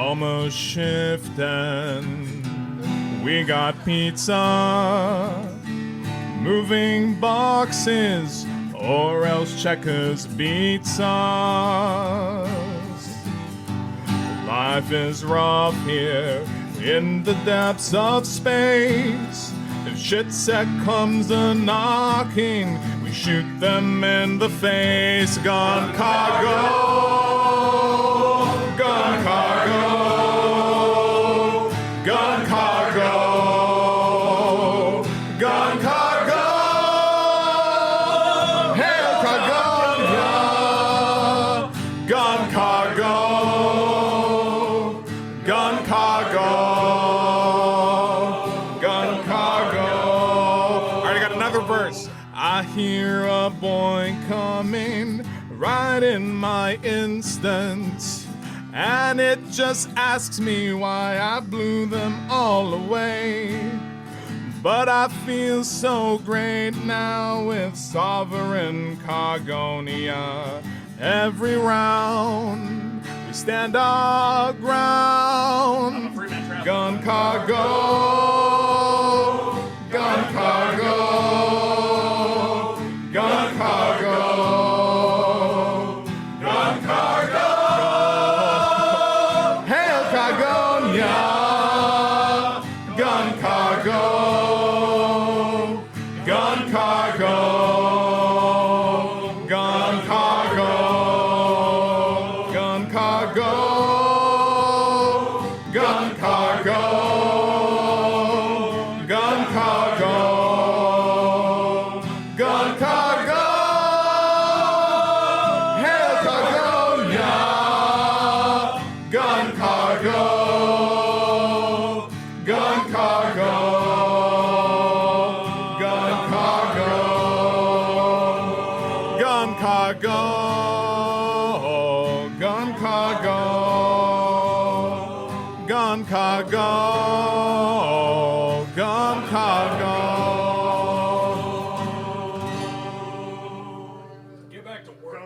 almost shifting. We got pizza, moving boxes, or else Checkers beats us. Life is rough here in the depths of space. If shit set comes a knocking, we shoot them in the face. Gun cargo, gun cargo, gun cargo, gun cargo, hail cargo, gun cargo, gun cargo, gun cargo. Alright, I got another verse. I hear a boy coming right in my instance, and it just asks me why I blew them all away. But I feel so great now with sovereign Cargonia. Every round we stand our ground. Gun cargo, gun cargo, gun cargo, gun cargo, hail Cargonia, gun cargo, gun cargo, gun cargo, gun cargo, gun cargo, gun cargo, gun cargo, hail Cargonia, gun cargo, gun cargo, gun cargo, gun cargo, gun cargo, gun cargo, gun cargo. Get back to work.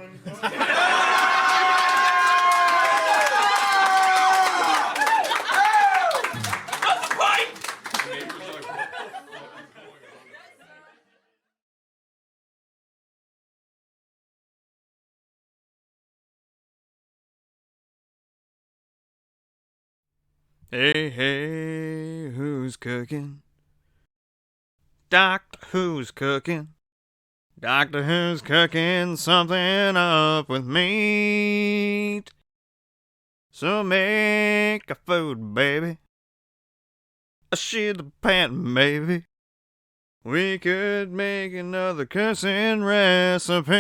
Hey, hey, who's cooking? Doctor Who's cooking? Doctor Who's cooking something up with meat. So make a food, baby. A shit the pan, maybe. We could make another cussing recipe.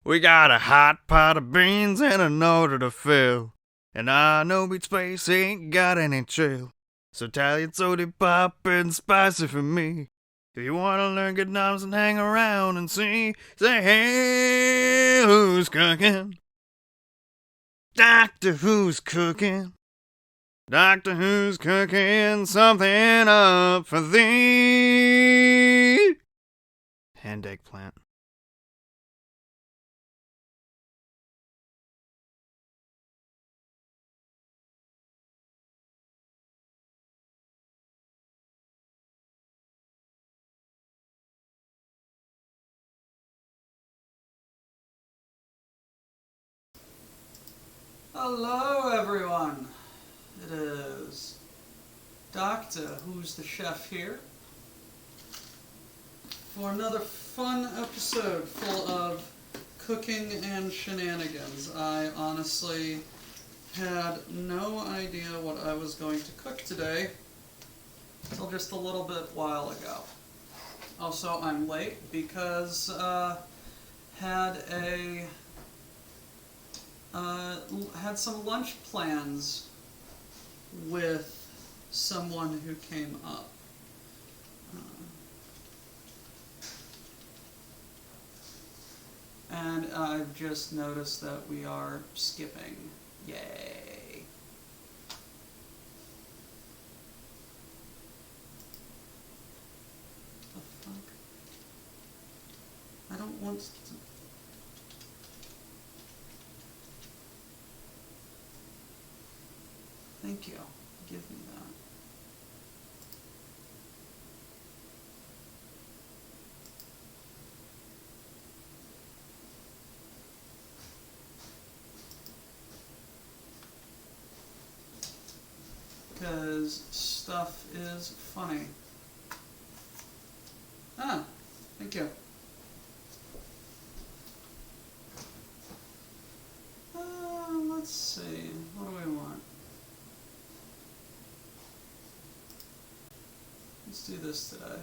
We got a hot pot of beans and an order to fill. And I know Beat Space ain't got any chill. So Italian soda pop and spicy for me. If you wanna learn good noms and hang around and see, say, hey, who's cooking? Doctor Who's cooking? Doctor Who's cooking something up for thee? And eggplant. Hello, everyone. It is Doctor Who's the Chef here for another fun episode full of cooking and shenanigans. I honestly had no idea what I was going to cook today until just a little bit while ago. Also, I'm late because had some lunch plans with someone who came up. And I've just noticed that we are skipping. Yay! The fuck? I don't want to... Thank you. Give me that. Because stuff is funny. Ah, thank you. Let's see. What do we want? Let's do this today.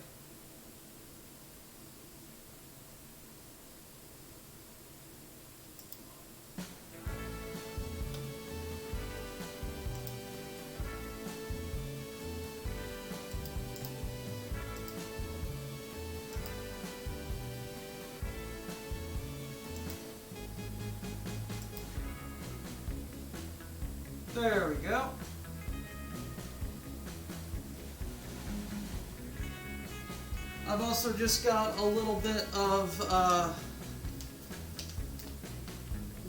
There we go. I've also just got a little bit of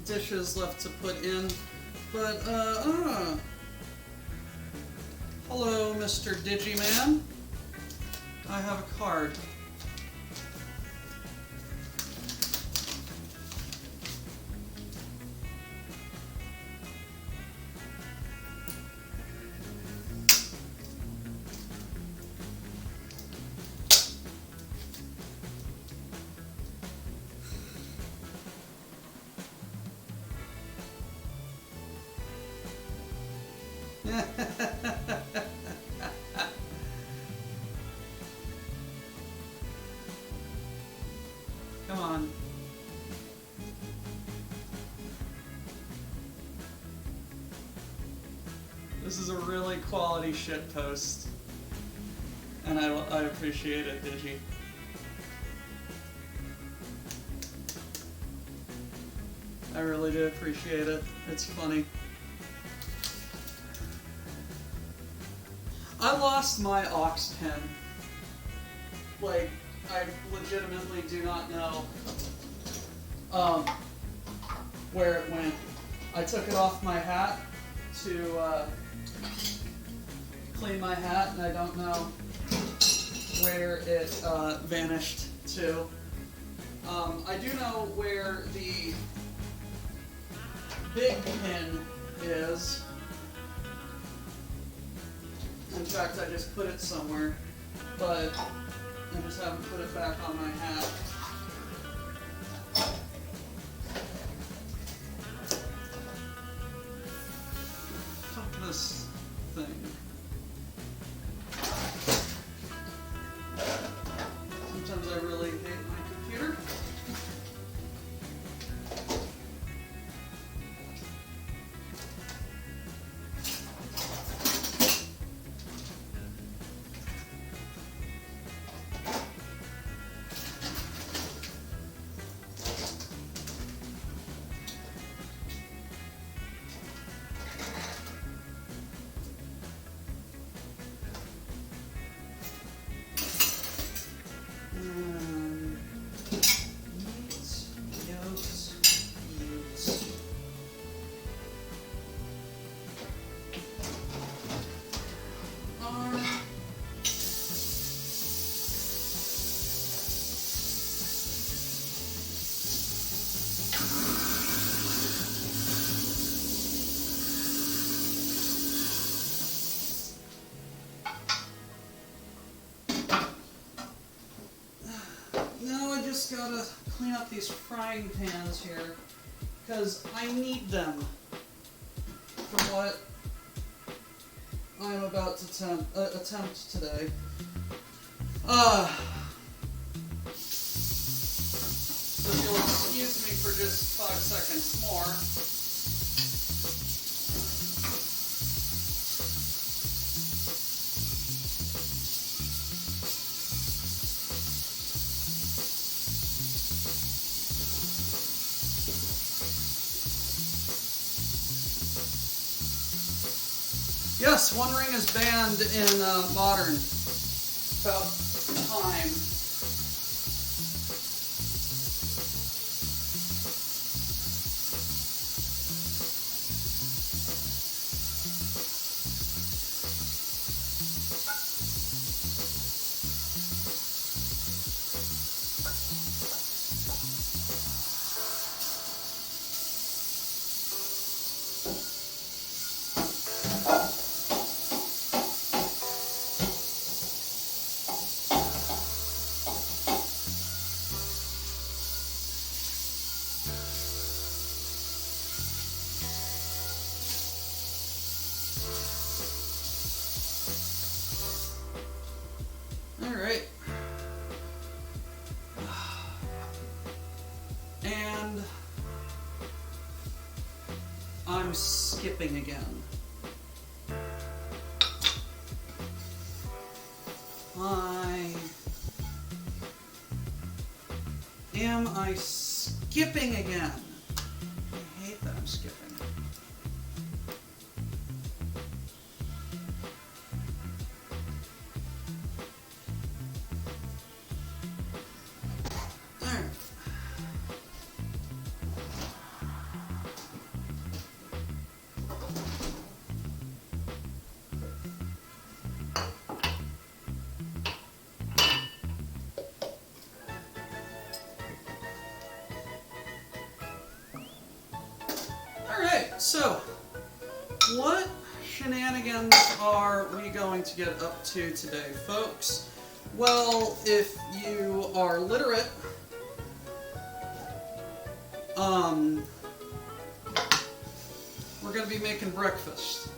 dishes left to put in, but hello, Mr. Digiman. I have a card. Come on. This is a really quality shit post. And I appreciate it, Digi. I really do appreciate it. It's funny. I lost my aux pen. Like, I legitimately do not know where it went. I took it off my hat to clean my hat, and I don't know where it vanished to. I do know where the big pin is. In fact, I just put it somewhere, but I just haven't put it back on my hat. Fuck this thing. Sometimes I really hate my computer. Just gotta clean up these frying pans here, because I need them for what I'm about to attempt today. So if you'll excuse me for just 5 seconds more. Yes, One Ring is banned in Modern. About time. Alright. And I'm skipping again. Am I skipping again? I hate that I'm skipping. Alright. Alright, so what shenanigans are we going to get up to today, folks? Well, if you are literate, we're going to be making breakfast.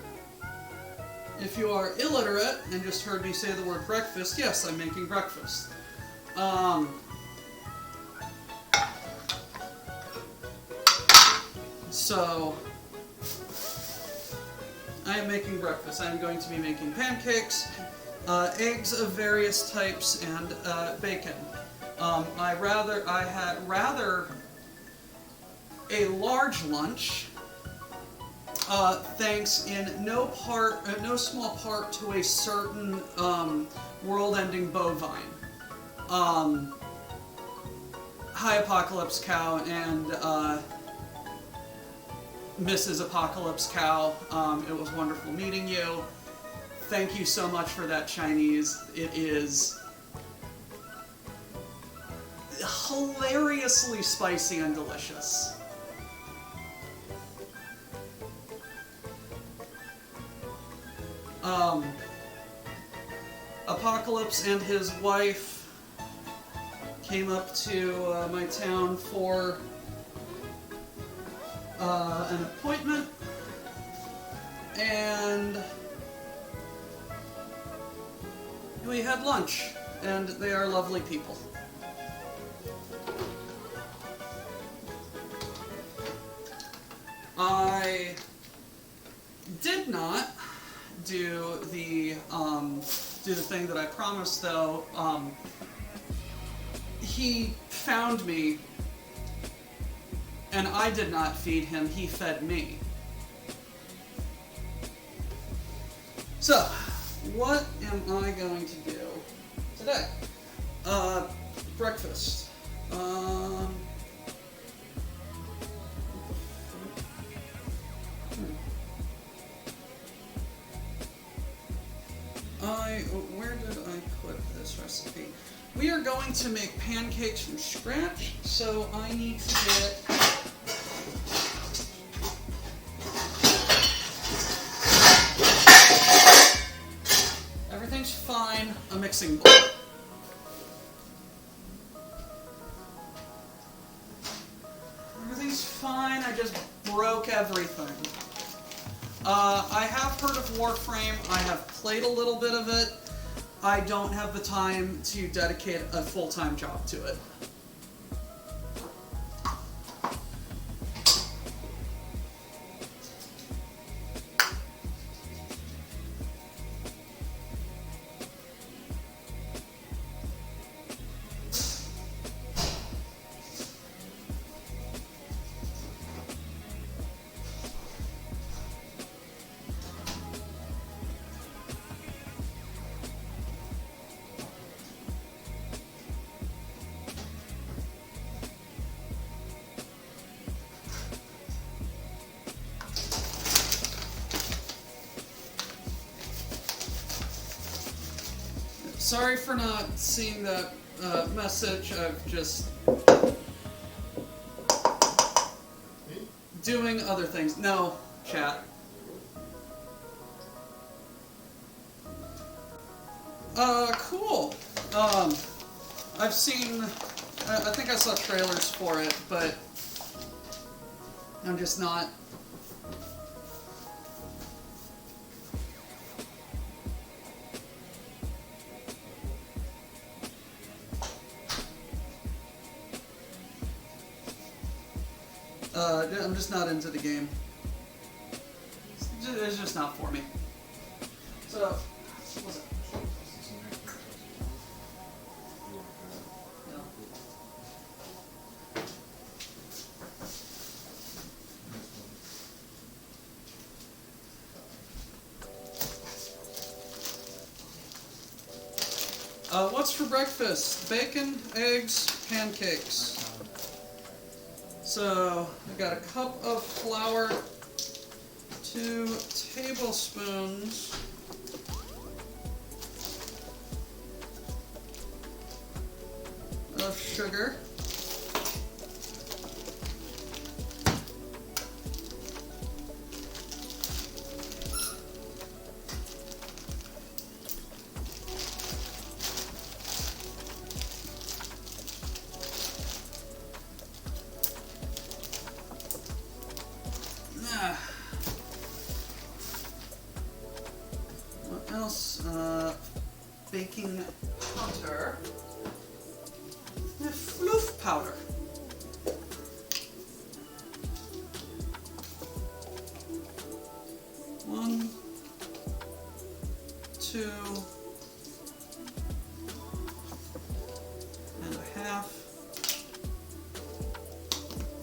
If you are illiterate and just heard me say the word breakfast, yes, I'm making breakfast. So, I am making breakfast. I'm going to be making pancakes, eggs of various types, and bacon. I had rather a large lunch, thanks in no small part to a certain world-ending bovine. Hi, Apocalypse Cow, and Mrs. Apocalypse Cow. It was wonderful meeting you. Thank you so much for that Chinese. It is hilariously spicy and delicious. Apocalypse and his wife came up to my town for an appointment, and we had lunch, and they are lovely people. I did not do the thing that I promised, though. He found me, and I did not feed him, he fed me. So, what am I going to do today? Breakfast. Where did I put this recipe? We are going to make pancakes from scratch, so I need to get everything's fine, a mixing bowl. Everything's fine, I just broke everything. I have heard of Warframe, I have played a little bit of it. I don't have the time to dedicate a full-time job to it. Sorry for not seeing that message. I've just doing other things. No, chat. Cool. I've seen, I think I saw trailers for it, but I'm just not. I'm just not into the game. It's just not for me. So, what's it? What's for breakfast? Bacon, eggs, pancakes. So, I got a cup of flour, 2 tablespoons of sugar, what else? Baking powder. Floof powder. One, 2 and a half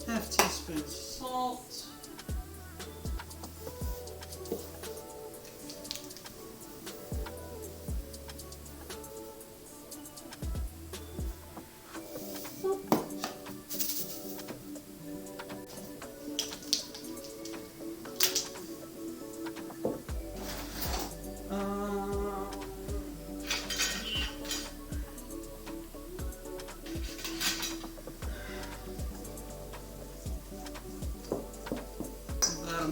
teaspoon salt.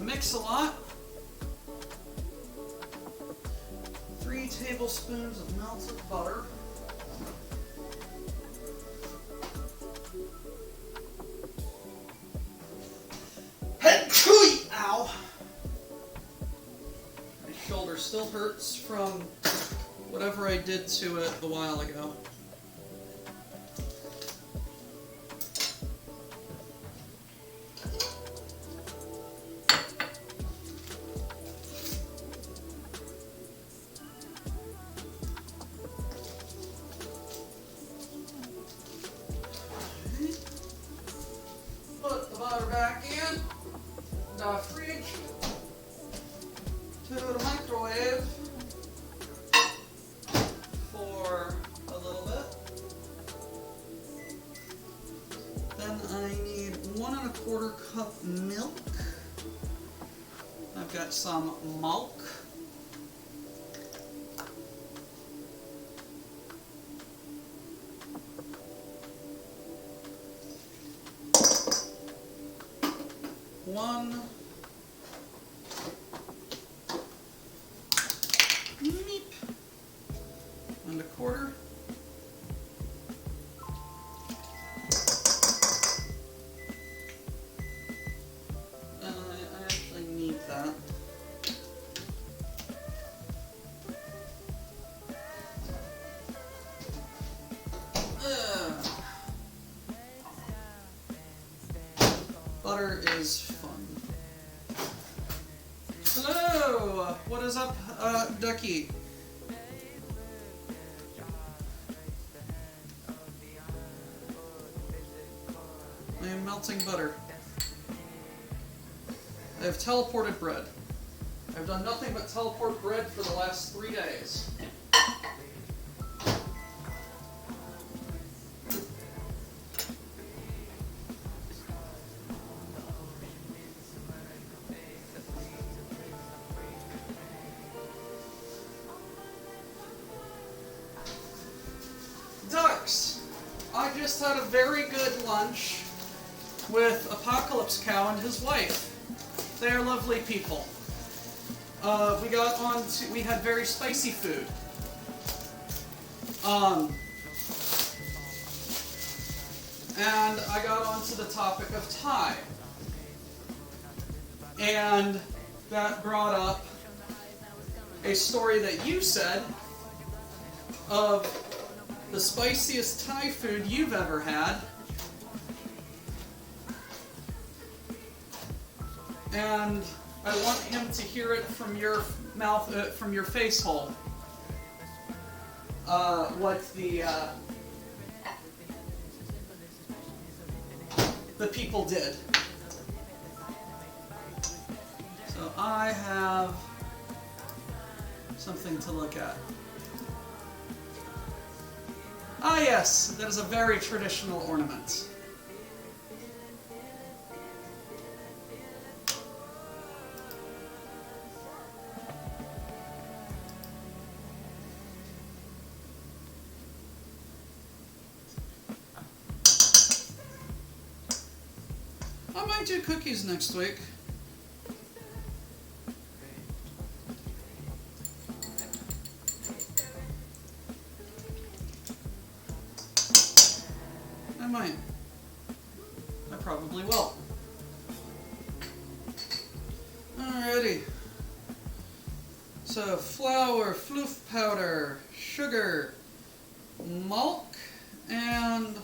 Mix a lot. 3 tablespoons of melted butter. Ow! My shoulder still hurts from whatever I did to it a while ago. Put the butter back in the fridge to the microwave for a little bit. Then I need 1 1/4 cup milk. I've got some milk. One meep and 1/4. I actually need that. Butter is fun. Hello! What is up, Ducky? I am melting butter. I have teleported bread. I've done nothing but teleport bread for the last 3 days. Ducks! I just had a very good lunch with Apocalypse Cow and his wife. They are lovely people. We had very spicy food. And I got onto the topic of Thai. And that brought up a story that you said of the spiciest Thai food you've ever had. And I want him to hear it from your mouth, from your face hole. What the people did. So I have something to look at. Ah yes, that is a very traditional ornament. I might do cookies next week. I might. I probably will. Alrighty. So flour, floof powder, sugar, milk, and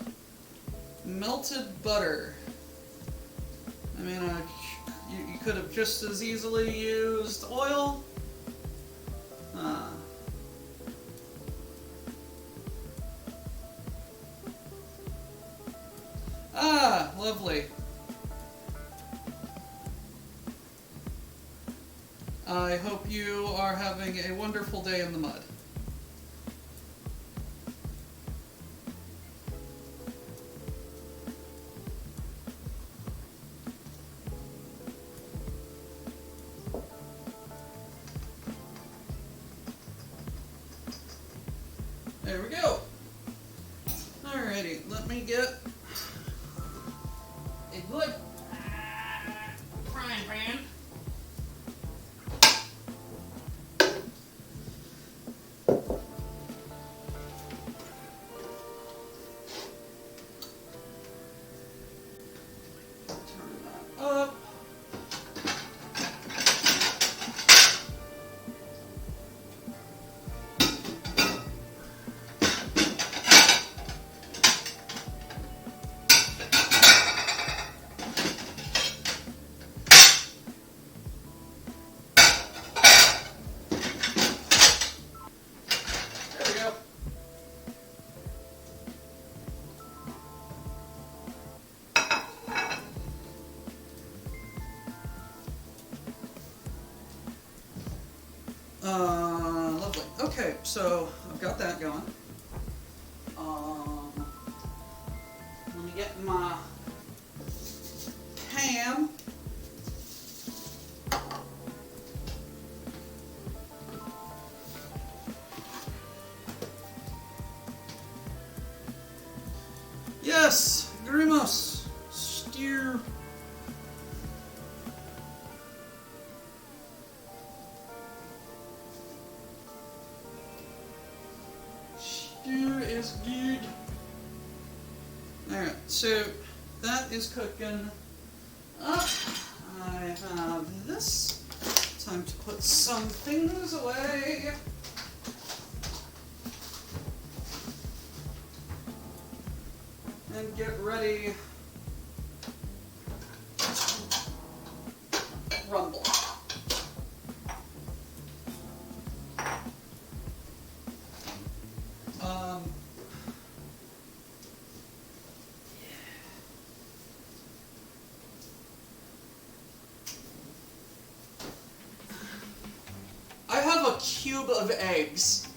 melted butter. I mean, you could have just as easily used oil. Lovely. I hope you are having a wonderful day in the mud. There we go. Alrighty, let me get a good frying pan. Turn that up. There we go. Lovely. Okay, so I've got that going. Let me get my ham. Yes, Grimos. Steer. Steer is good. Alright, so that is cooking up. I have this. Time to put some things away. And get ready to rumble. I have a cube of eggs.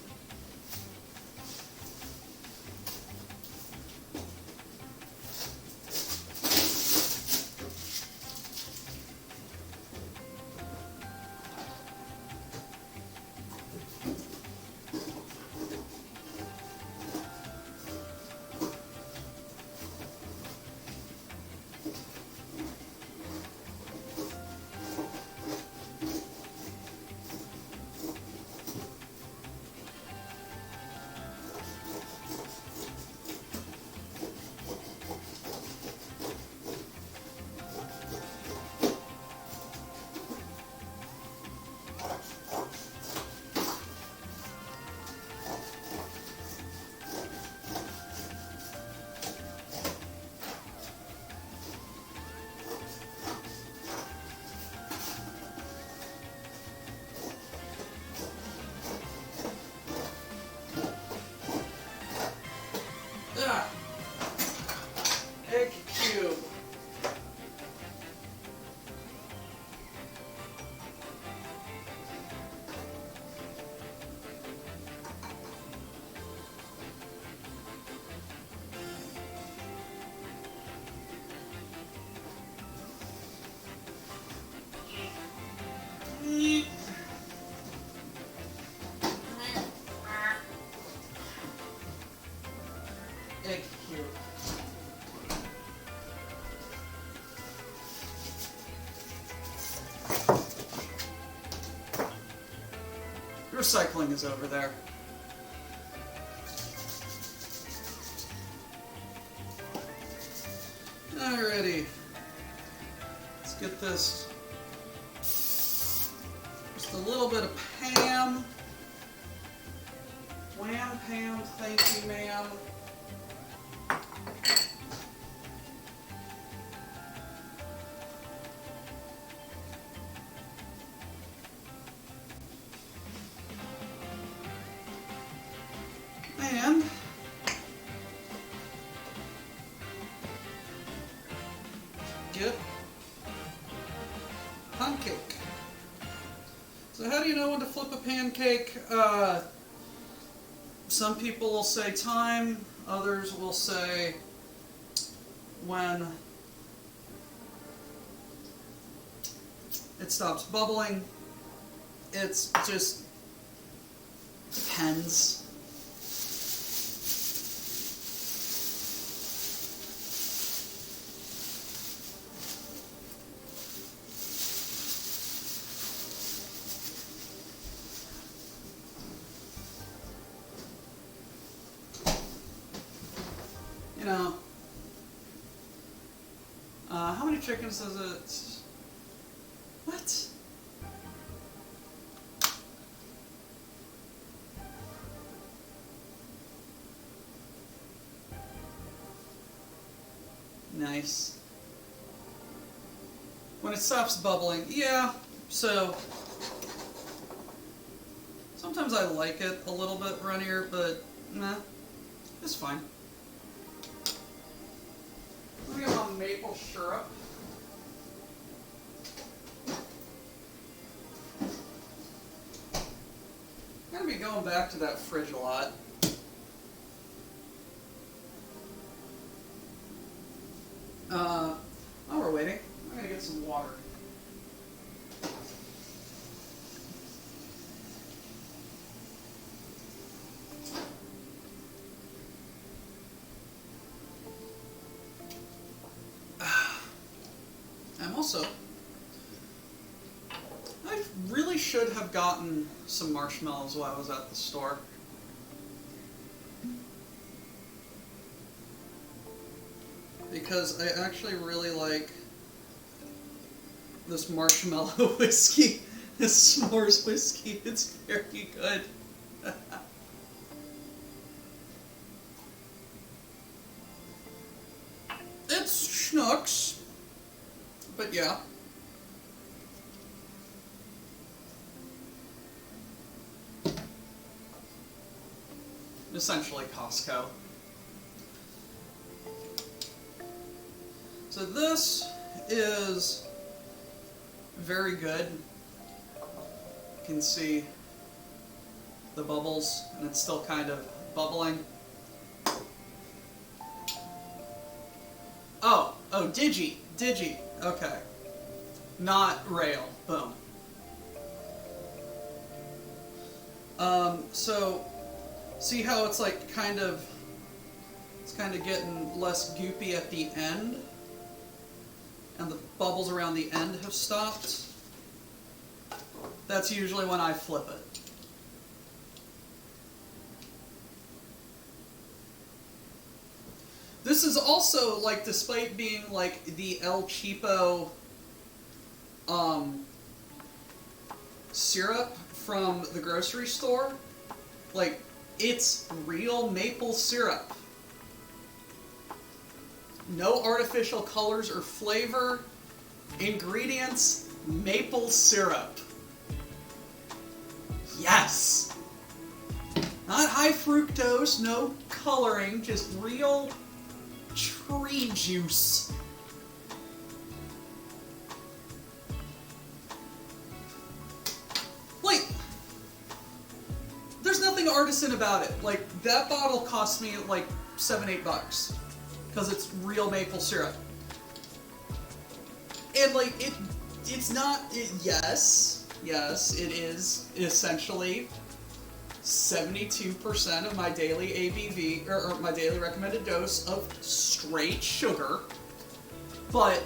Recycling is over there. Alrighty. Let's get this. Just a little bit of Pam. Wham, Pam, thank you, ma'am. And get pancake. So how do you know when to flip a pancake? Some people will say time, others will say when it stops bubbling. It's just depends. You know, how many chickens does it? What? Nice. When it stops bubbling, yeah, so sometimes I like it a little bit runnier, but nah, it's fine. Let me get my maple syrup. I'm gonna be going back to that fridge a lot. While we're waiting, I'm gonna get some water. I really should have gotten some marshmallows while I was at the store. Because I actually really like this marshmallow whiskey, this s'mores whiskey. It's very good. It's schnooks, but yeah. Essentially Costco. So this is very good. You can see the bubbles, and it's still kind of bubbling. Oh, Digi, okay. Not rail, boom. So, see how it's like kind of getting less goopy at the end? And the bubbles around the end have stopped? That's usually when I flip it. This is also, like, despite being like the El Cheapo syrup from the grocery store, like, it's real maple syrup. No artificial colors or flavor. Ingredients, maple syrup. Yes! Not high fructose, no coloring, just real tree juice. Like, there's nothing artisan about it. Like, that bottle cost me like $7-8 because it's real maple syrup. And like, it's not, yes, it is essentially 72% of my daily ABV, or my daily recommended dose of straight sugar, but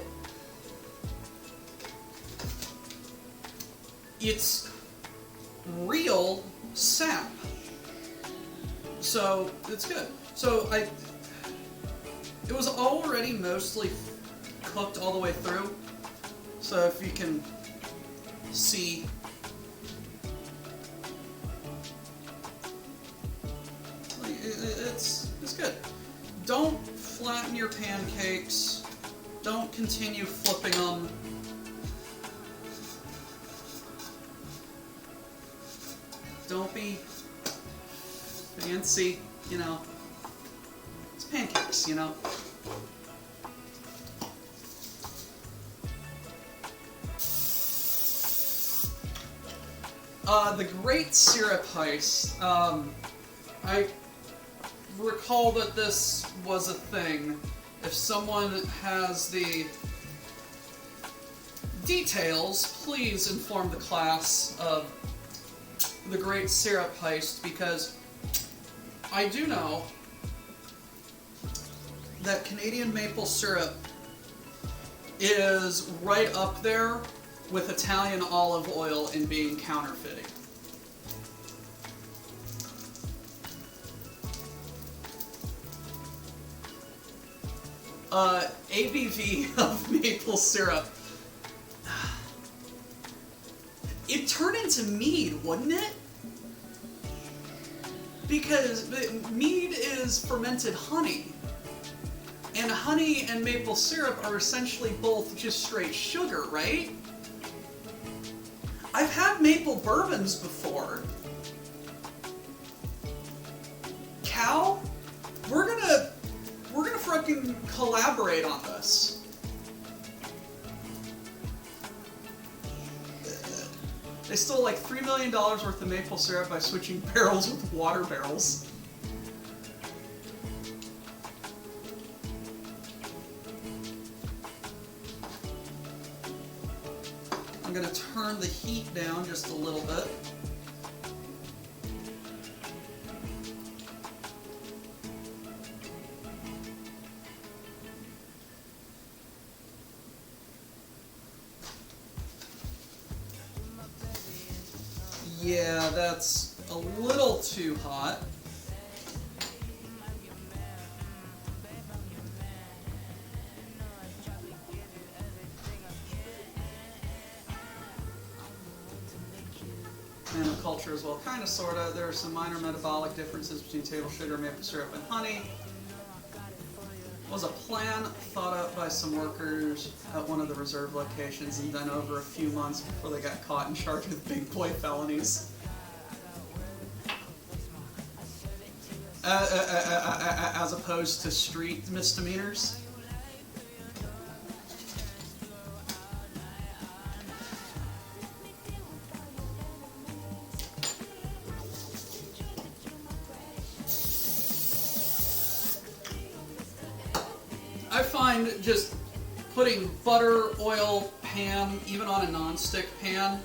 real sap. So it's good. So it was already mostly cooked all the way through. So if you can see, like, it's good. Don't flatten your pancakes. Don't continue flipping them. Don't be fancy, you know. It's pancakes, you know. The Great Syrup Heist. I recall that this was a thing. If someone has the details, please inform the class of the Great Syrup Heist, because I do know that Canadian maple syrup is right up there with Italian olive oil in being counterfeiting. ABV of maple syrup. It'd turn into mead, wouldn't it? Because mead is fermented honey. And honey and maple syrup are essentially both just straight sugar, right? I've had maple bourbons before. Cal, we're gonna fucking collaborate on this. They stole like $3 million worth of maple syrup by switching barrels with water barrels. I'm gonna turn the heat down just a little bit. Yeah, that's a little too hot. Culture as well, kind of, sort of. There are some minor metabolic differences between table sugar, maple syrup, and honey. It was a plan thought out by some workers at one of the reserve locations and done over a few months before they got caught and charged with big boy felonies. As opposed to street misdemeanors. I find just putting butter, oil, pan, even on a non-stick pan,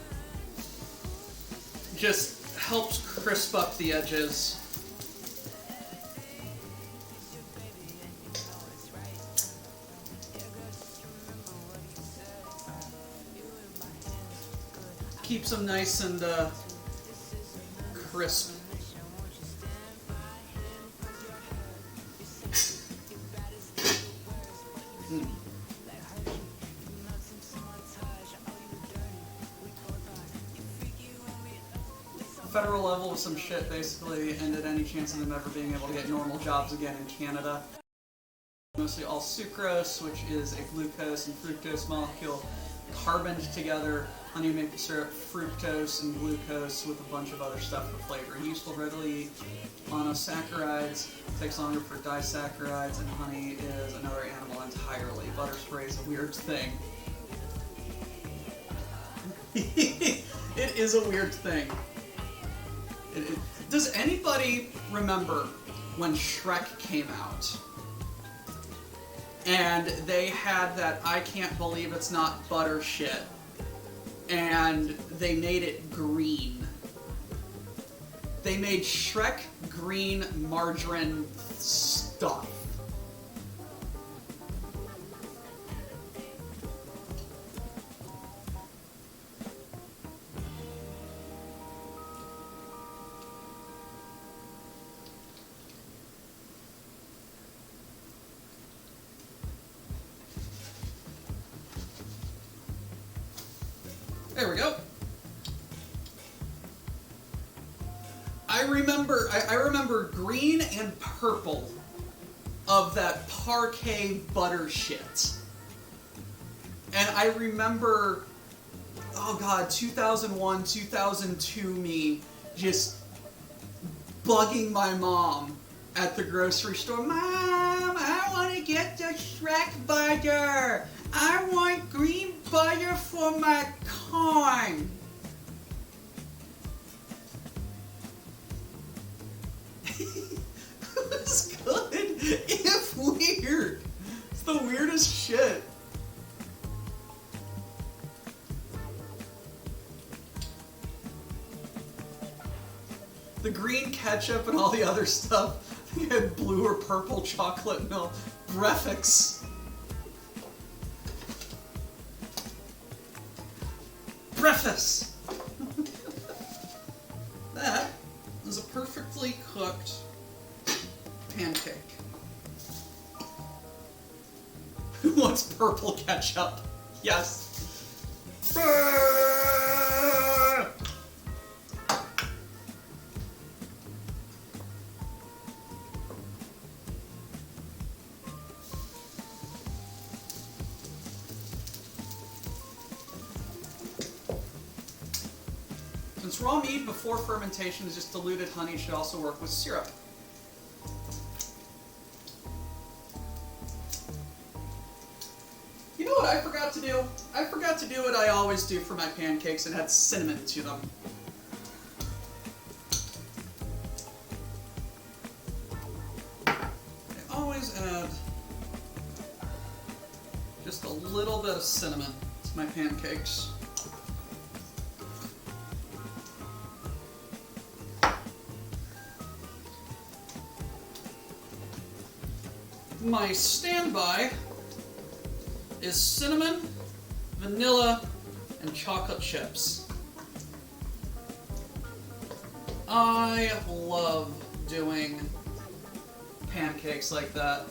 just helps crisp up the edges. Keeps them nice and crisp. Federal level of some shit basically ended any chance of them ever being able to get normal jobs again in Canada. Mostly all sucrose, which is a glucose and fructose molecule carboned together, honey maple syrup, fructose, and glucose with a bunch of other stuff for flavor. Useful readily monosaccharides, takes longer for disaccharides, and honey is another animal entirely. Butter spray is a weird thing. It is a weird thing. Does anybody remember when Shrek came out? And they had that I can't believe it's not butter shit. And they made it green. They made Shrek green margarine stuff. There we go. I remember green and purple of that parquet butter shit. And I remember, oh god, 2001, 2002 me just bugging my mom at the grocery store. Mom, I want to get the Shrek butter. I want green butter for my corn. It was good, if weird. It's the weirdest shit. The green ketchup and all the other stuff, I think it had blue or purple chocolate milk. Breakfast. Breakfast! That is a perfectly cooked pancake. Who wants purple ketchup? Yes. Since raw mead before fermentation is just diluted honey, it should also work with syrup. You know what I forgot to do? I forgot to do what I always do for my pancakes and add cinnamon to them. I always add just a little bit of cinnamon to my pancakes. My standby is cinnamon, vanilla, and chocolate chips. I love doing pancakes like that.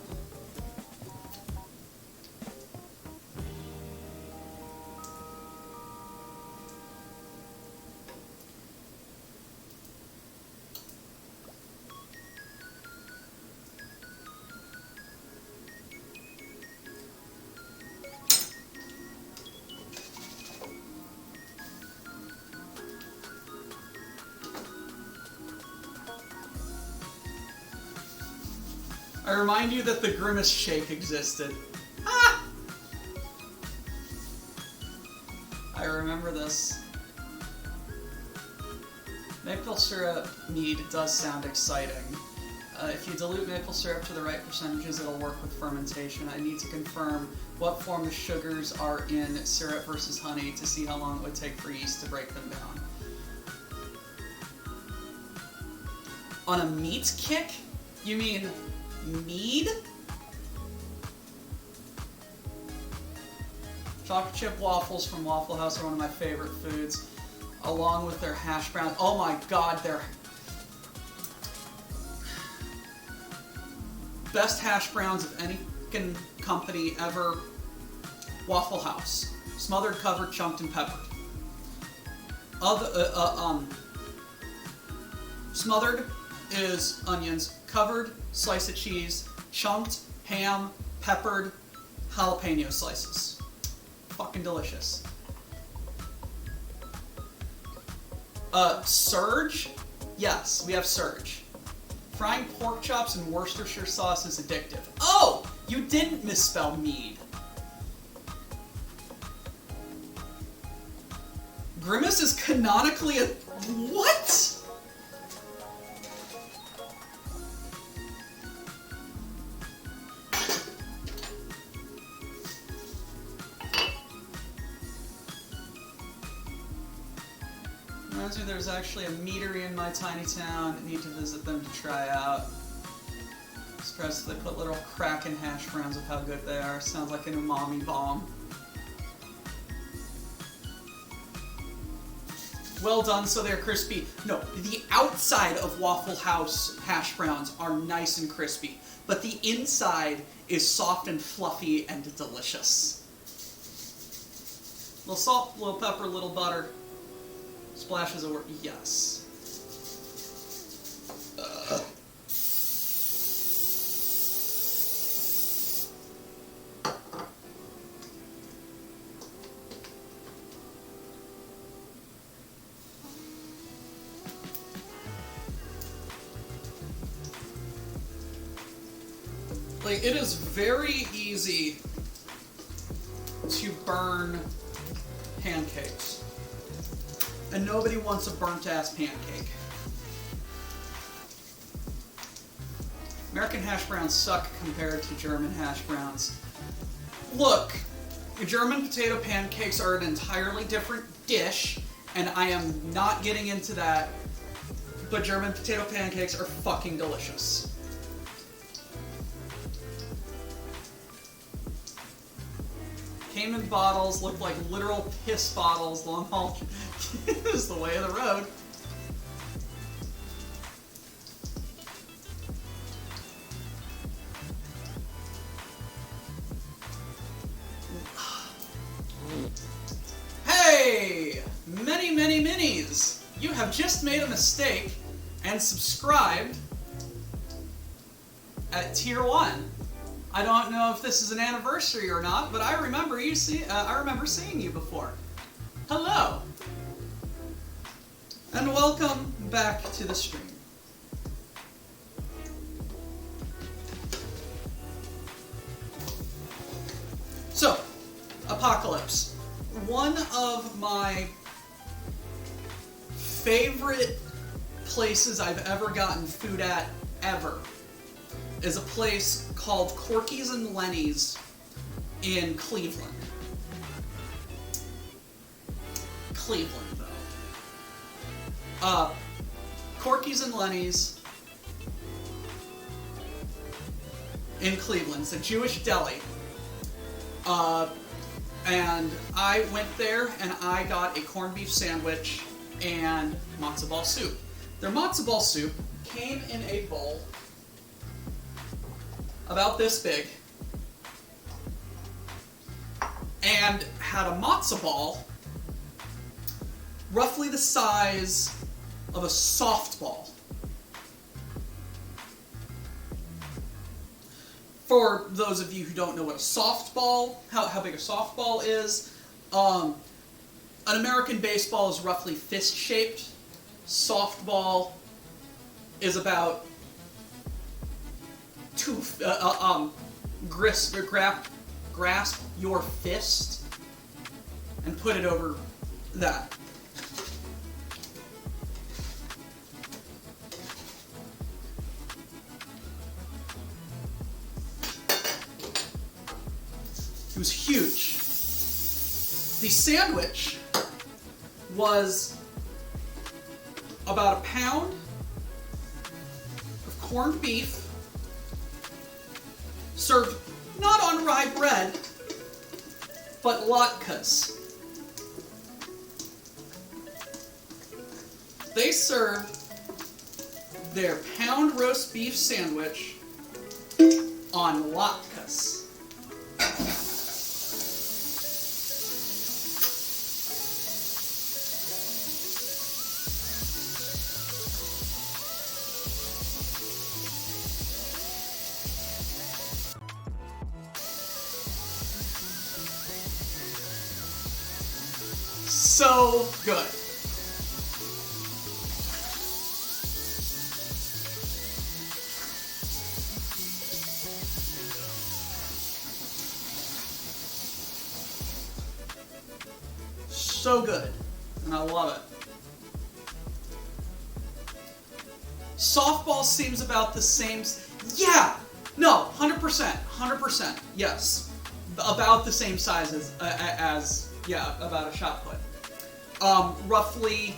I remind you that the Grimace Shake existed. Ah! I remember this. Maple syrup mead does sound exciting. If you dilute maple syrup to the right percentages, it'll work with fermentation. I need to confirm what form the sugars are in syrup versus honey to see how long it would take for yeast to break them down. On a meat kick? You mean mead? Chocolate chip waffles from Waffle House are one of my favorite foods, along with their hash browns. Oh my god, they're best hash browns of any company ever. Waffle House. Smothered, covered, chunked, and peppered. Smothered is onions, covered, slice of cheese, chunked, ham, peppered, jalapeno slices. Fucking delicious. Surge? Yes, we have surge. Frying pork chops in Worcestershire sauce is addictive. Oh! You didn't misspell mead. Grimace is canonically a... What? Reminds me there's actually a meadery in my tiny town. I need to visit them to try out. Surprised they put little Kraken hash browns of how good they are. Sounds like an umami bomb. Well done, so they're crispy. No, the outside of Waffle House hash browns are nice and crispy, but the inside is soft and fluffy and delicious. Little salt, little pepper, little butter. Splashes of work. Yes. Like, it is very easy to burn pancakes. And nobody wants a burnt-ass pancake. American hash browns suck compared to German hash browns. Look, German potato pancakes are an entirely different dish, and I am not getting into that, but German potato pancakes are fucking delicious. Came in bottles, looked like literal piss bottles. Long haul is the way of the road. Hey! Many, many minis! You have just made a mistake and subscribed at Tier 1. I don't know if this is an anniversary or not, but I remember I remember seeing you before. Hello, and welcome back to the stream. So, Apocalypse. One of my favorite places I've ever gotten food at, ever, is a place called Corky's and Lenny's in Cleveland. Cleveland, though. Corky's and Lenny's in Cleveland. It's a Jewish deli. And I went there and I got a corned beef sandwich and matzo ball soup. Their matzo ball soup came in a bowl about this big, and had a matzo ball roughly the size of a softball. For those of you who don't know what a softball, how big a softball is, an American baseball is roughly fist-shaped. Softball is about grasp your fist and put it over that. It was huge. The sandwich was about a pound of corned beef, served not on rye bread, but latkes. They served their pound roast beef sandwich on latkes. So good. So good. And I love it. Softball seems about the same. Yeah! No, 100%. 100%. Yes. About the same size as yeah, about a shot put. Roughly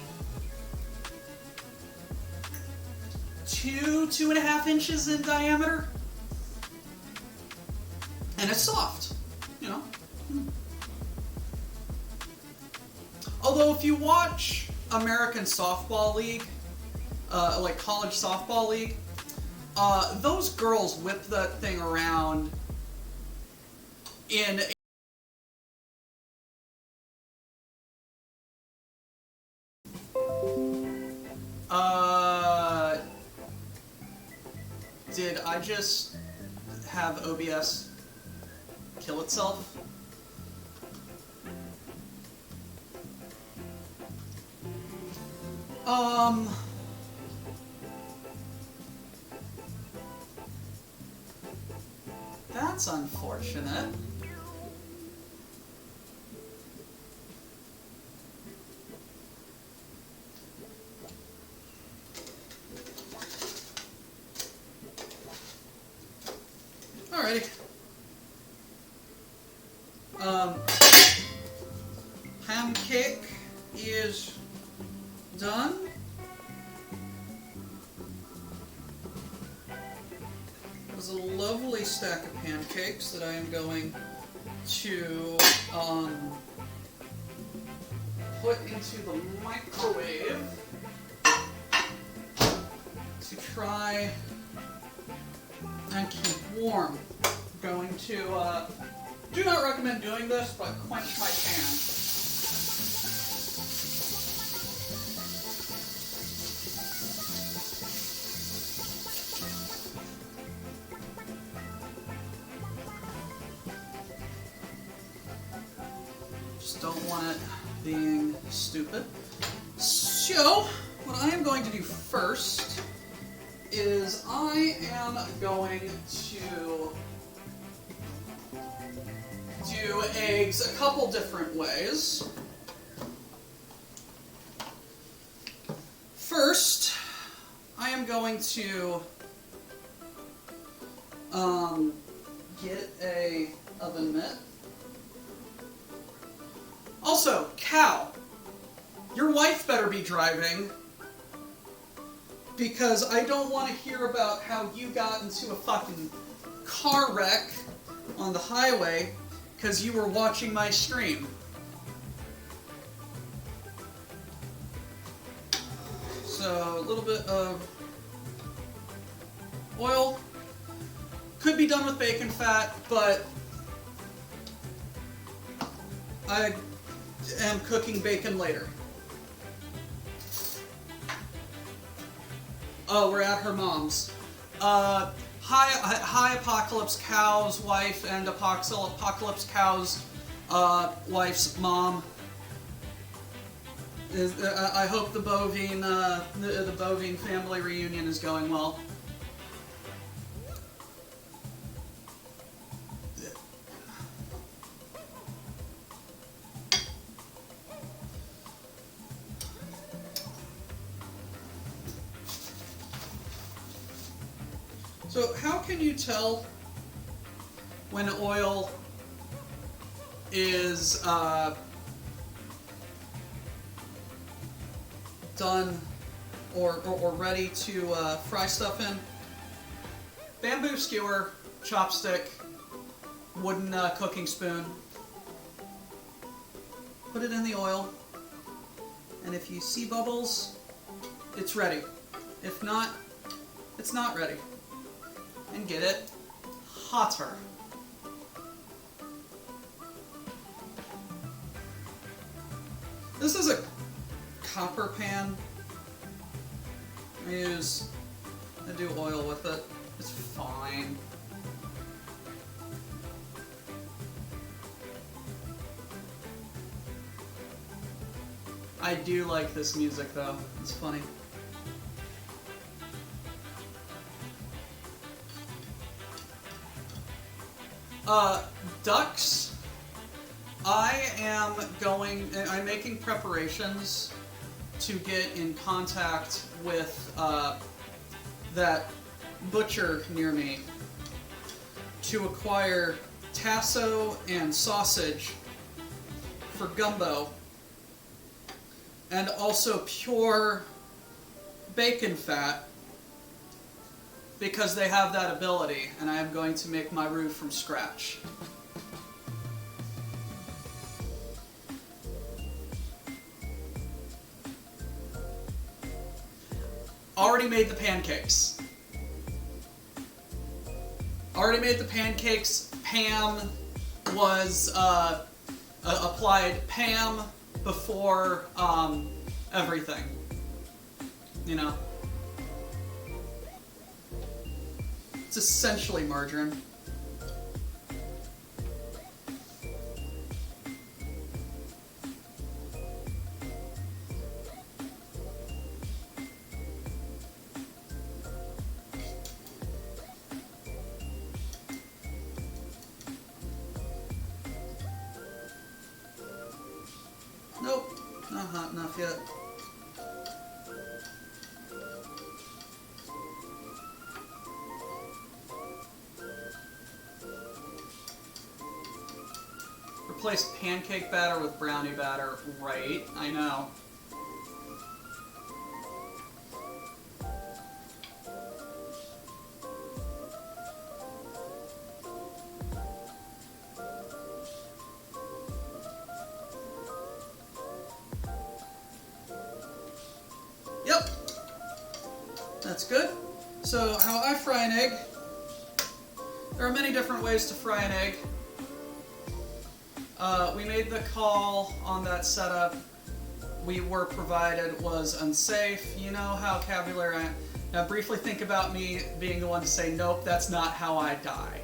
2.5 inches in diameter. And it's soft, you know. Although if you watch American Softball League, like college softball league, those girls whip that thing around in Did I just have OBS kill itself? That's unfortunate. Alrighty. Pancake is done. There's a lovely stack of pancakes that I am going to put into the microwave to try and keep warm. Going to, do not recommend doing this, but quench my pan. Just don't want it being stupid. So, what I am going to do first is I am going to do eggs a couple different ways. First, I am going to get a oven mitt. Also, cow, your wife better be driving, because I don't want to hear about how you got into a fucking car wreck on the highway because you were watching my stream. So, a little bit of oil. Could be done with bacon fat, but I am cooking bacon later. Oh, we're at her mom's. Hi Apocalypse Cow's wife and Apocalypse Cow's wife's mom. I hope the bovine family reunion is going well. So how can you tell when oil is done or ready to fry stuff in? Bamboo skewer, chopstick, wooden cooking spoon. Put it in the oil, and if you see bubbles, it's ready. If not, it's not ready. And get it hotter. This is a copper pan. I do oil with it. It's fine. I do like this music though. It's funny. Ducks. I'm making preparations to get in contact with that butcher near me to acquire tasso and sausage for gumbo, and also pure bacon fat, because they have that ability, and I am going to make my roux from scratch. Already made the pancakes. Pam was applied Pam before everything. you know. It's essentially margarine. Nope, not hot enough yet. Replace pancake batter with brownie batter. Right, I know. Yep, that's good. So how I fry an egg, there are many different ways to fry an egg. We made the call on that setup we were provided was unsafe. You know how cavalier I am. Now briefly think about me being the one to say, nope, that's not how I die.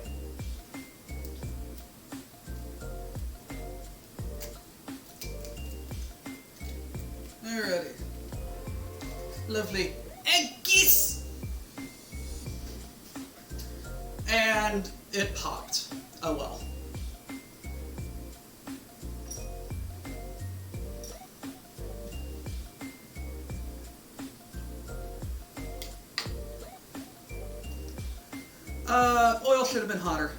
Alrighty. Lovely eggies! And it popped. Oh well. Oil should have been hotter.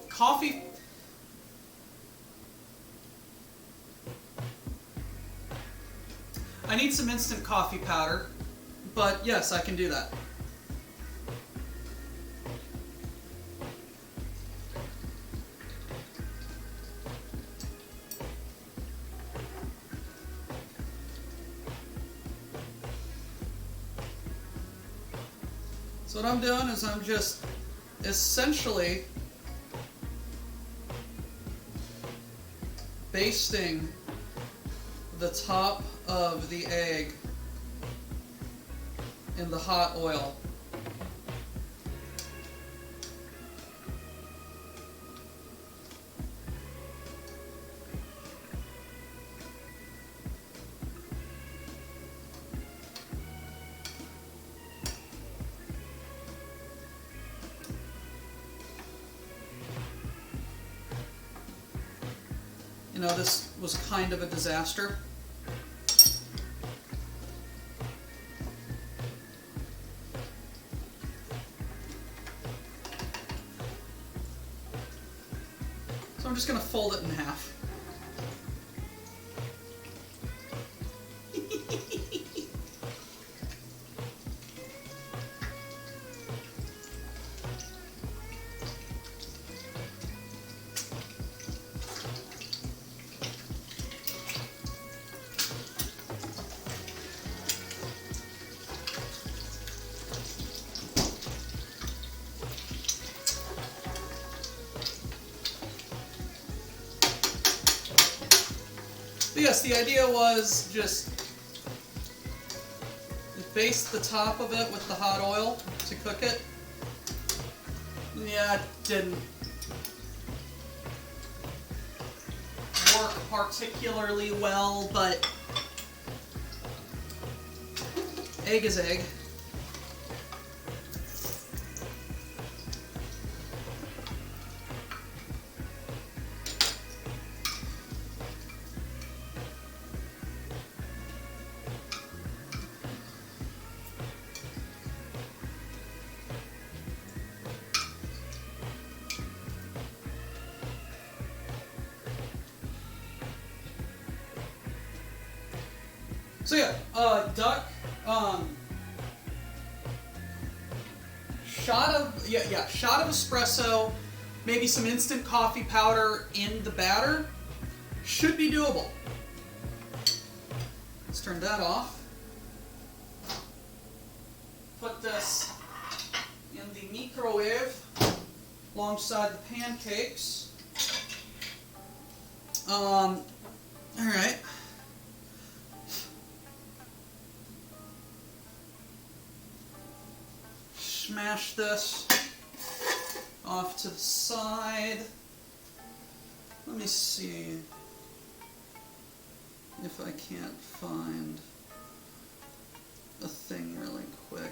Coffee. I need some instant coffee powder, but yes, I can do that. So what I'm doing is I'm just essentially basting the top of the egg in the hot oil. You know, this was kind of a disaster. So I'm just going to fold it in half. But yes, the idea was just baste the top of it with the hot oil to cook it. Yeah, it didn't work particularly well, but egg is egg. So yeah, duck, shot of espresso, maybe some instant coffee powder in the batter, should be doable. Let's turn that off. Put this in the microwave alongside the pancakes. Alright. Smash this off to the side. Let me see if I can't find a thing really quick.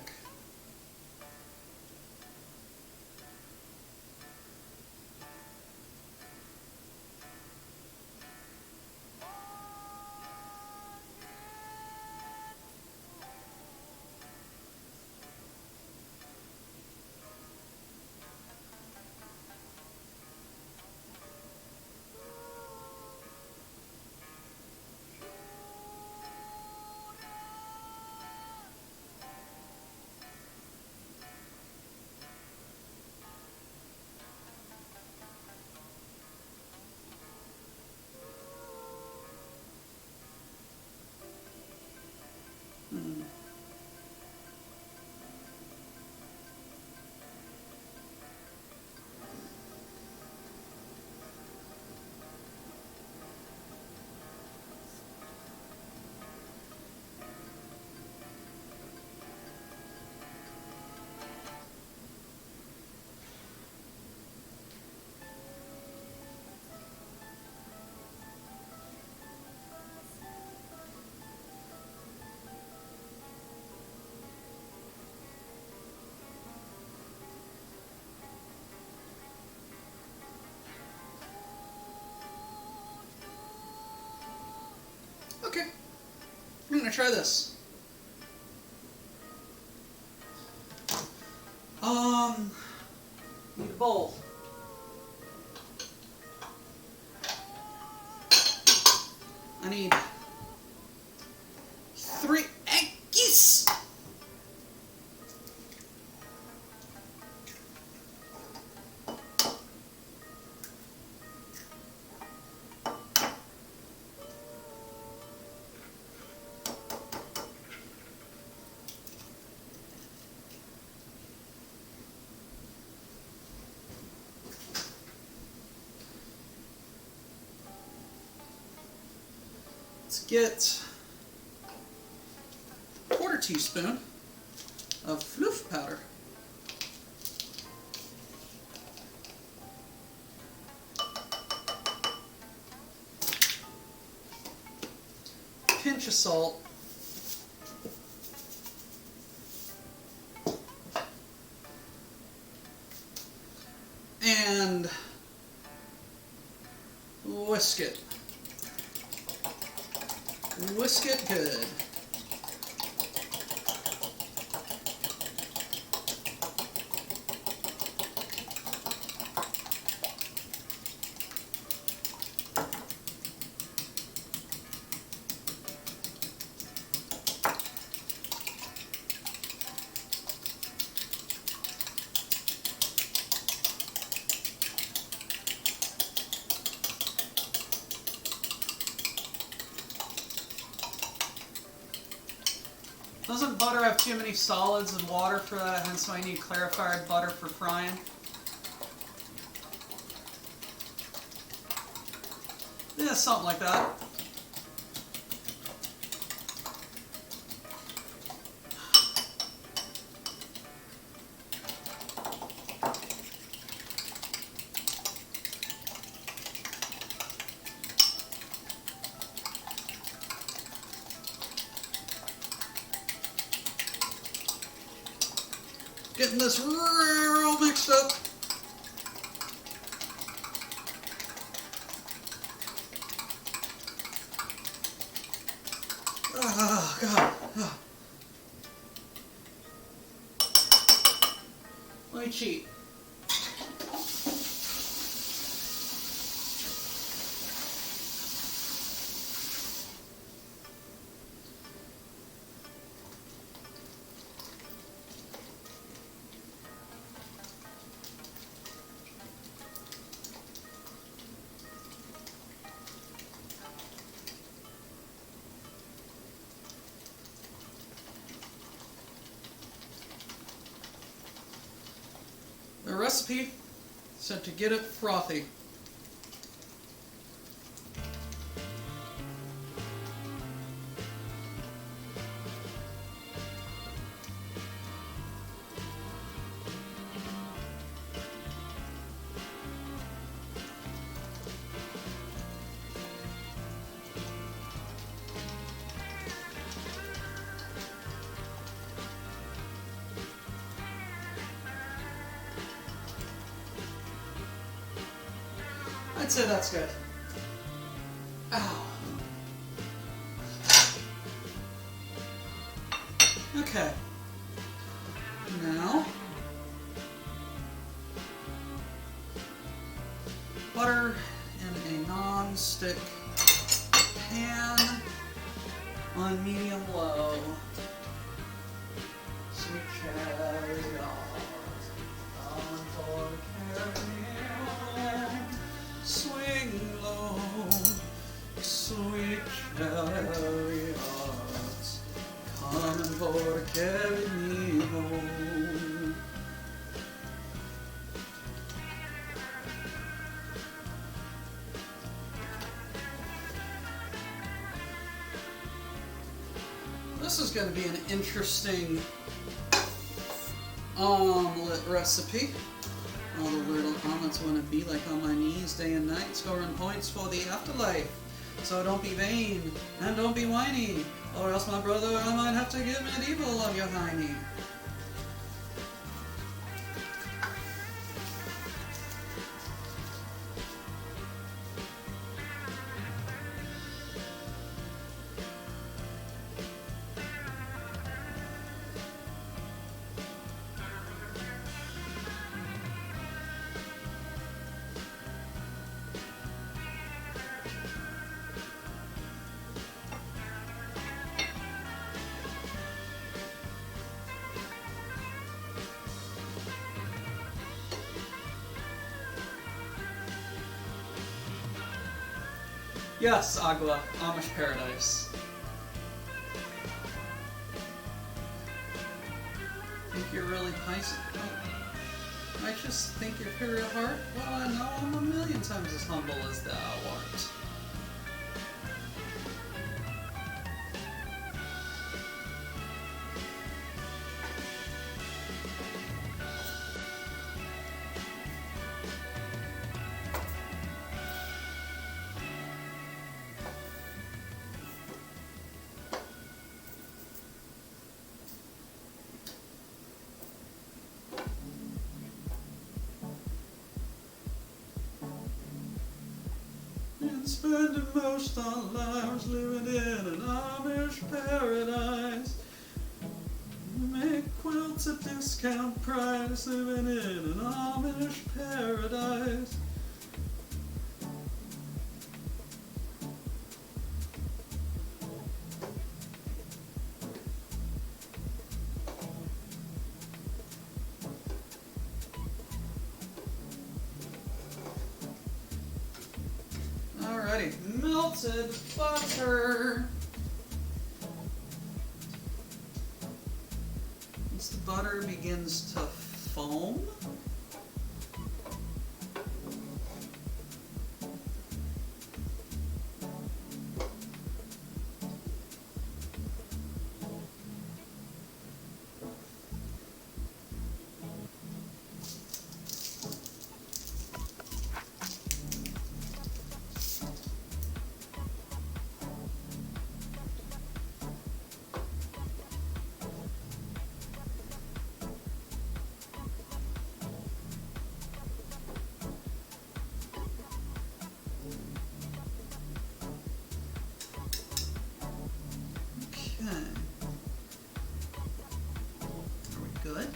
Okay, I'm gonna try this. Need a bowl. I need 3 eggs. Let's get a 1/4 teaspoon of floof powder. Pinch of salt. And whisk it. Whisk it good. Doesn't butter have too many solids and water for that, hence why I need clarified butter for frying? Yeah, something like that. Getting this real mixed up. Oh, God. Oh. Let me cheat. The recipe said to get it frothy. I'd say that's good. Ow. Okay. Now, butter in a non-stick pan on medium-low. Sweet chariot, on for carry on. Swing low, sweet chariot, coming for to carry me home. This is going to be an interesting omelet recipe. All the little omelets want to be like on my knees day and night, scoring points for the afterlife. So don't be vain and don't be whiny, or else my brother I might have to get medieval on your hiney. Yes, Agua, Amish Paradise. Think you're really Pisces? I just think you're pure at heart? Well, I know I'm a million times as humble as thou art. And spending most our lives living in an Amish paradise. Make quilts at discount price, living in an Amish paradise. Alrighty, melted butter. Once the butter begins to foam, good.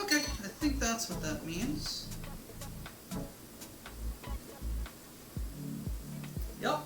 Okay, I think that's what that means. Yep.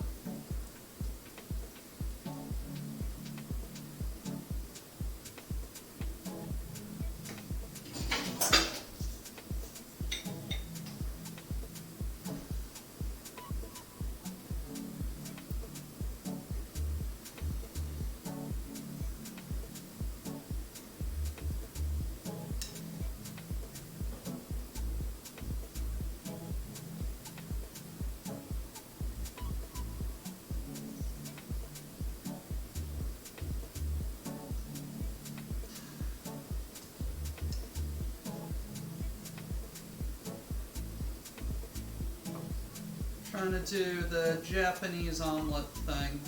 Trying to do the Japanese omelet thing.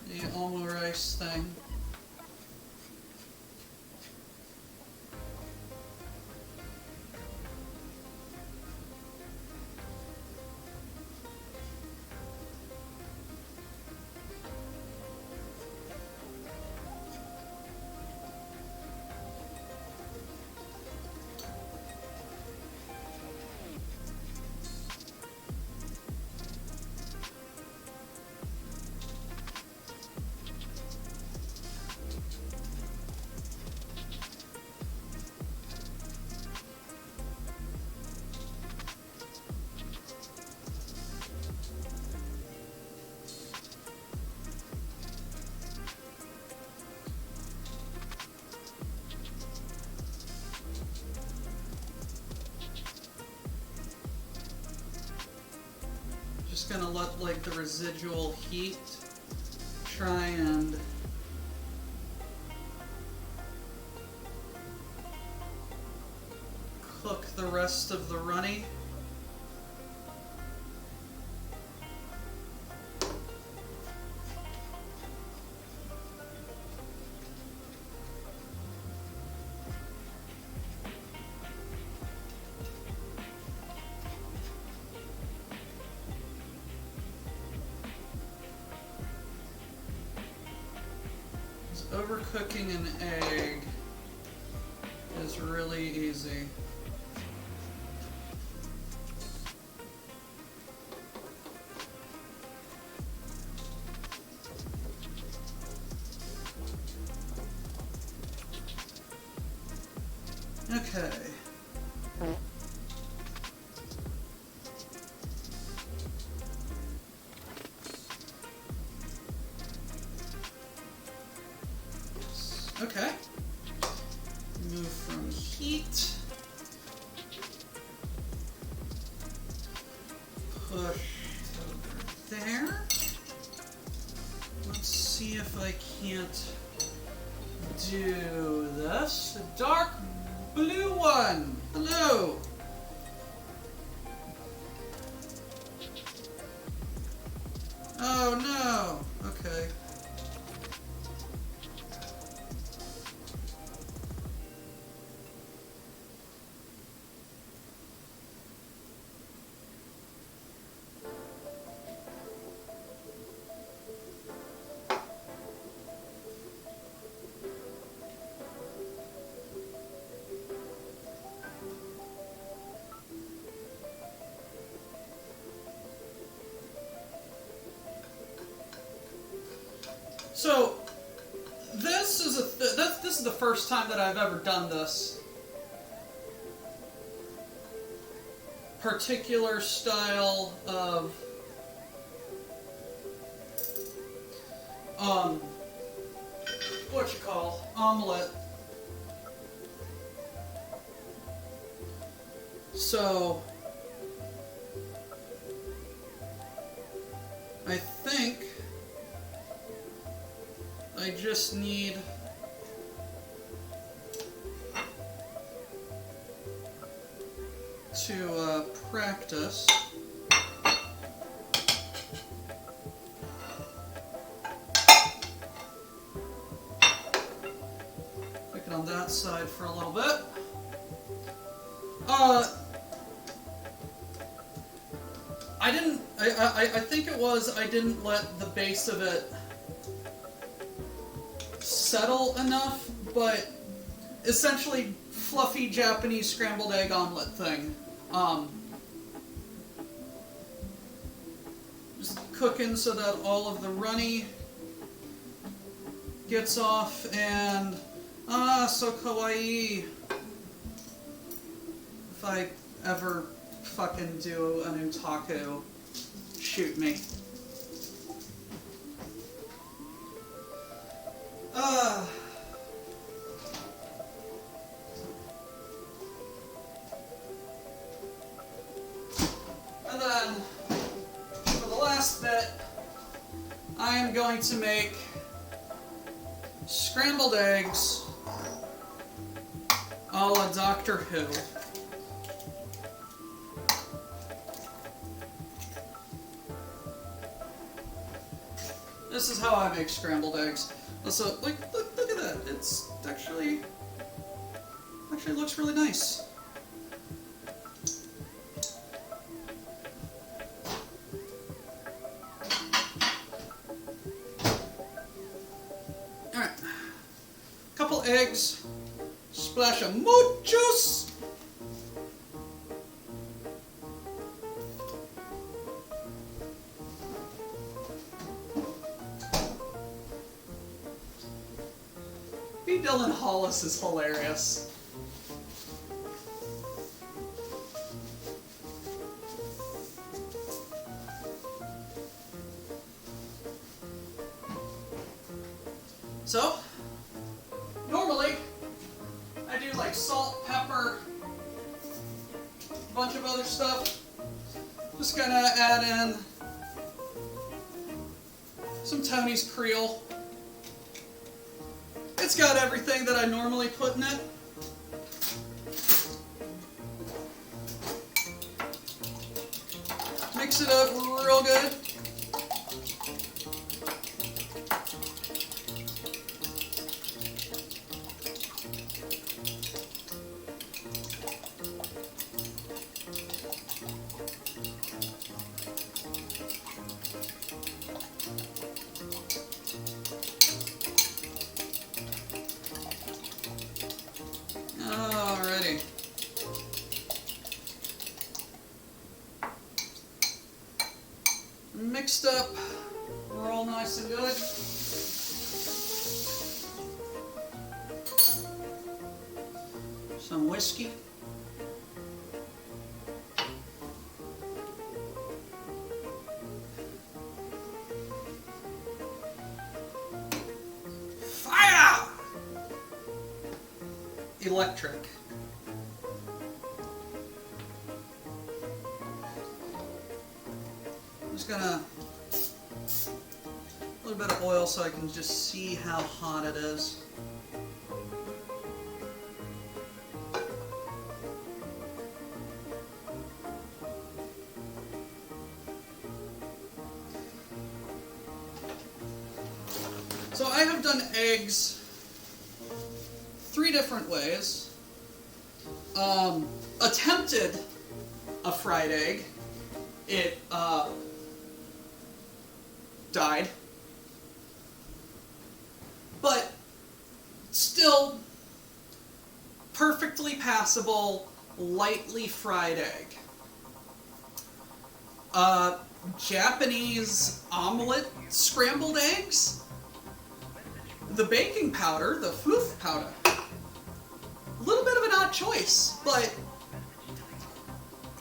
The omurice thing. Just gonna let like the residual heat try and cook the rest of the runny. Overcooking an egg is really easy. Okay. Okay. Move from heat. Push over there. Let's see if I can't do this. A dark blue one. Hello. Oh no. Okay. So, this is this is the first time that I've ever done this particular style of omelet. So, I think I just need to practice. Pick it on that side for a little bit. I didn't. I think it was I didn't let the base of it settle enough, but essentially fluffy Japanese scrambled egg omelet thing. Just cooking so that all of the runny gets off, and so kawaii. If I ever fucking do an otaku, shoot me. And then, for the last bit, I am going to make scrambled eggs a la Doctor Who. This is how I make scrambled eggs. Also, look at that. It's actually looks really nice. All right, couple eggs, splash of mood juice. Dylan Hollis is hilarious. So, normally, I do like salt, pepper, a bunch of other stuff. Just gonna add in some Tony's Creole. It's got everything that I normally put in it. Mix it up real good. Alrighty. Mixed up, we're all nice and good. Some whiskey. Fire! Electric. I'm just gonna a little bit of oil so I can just see how hot it is. So I have done eggs 3 different ways. Attempted a fried egg. It died. But still perfectly passable, lightly fried egg. Japanese omelet scrambled eggs. The baking powder, the foof powder. A little bit of an odd choice, but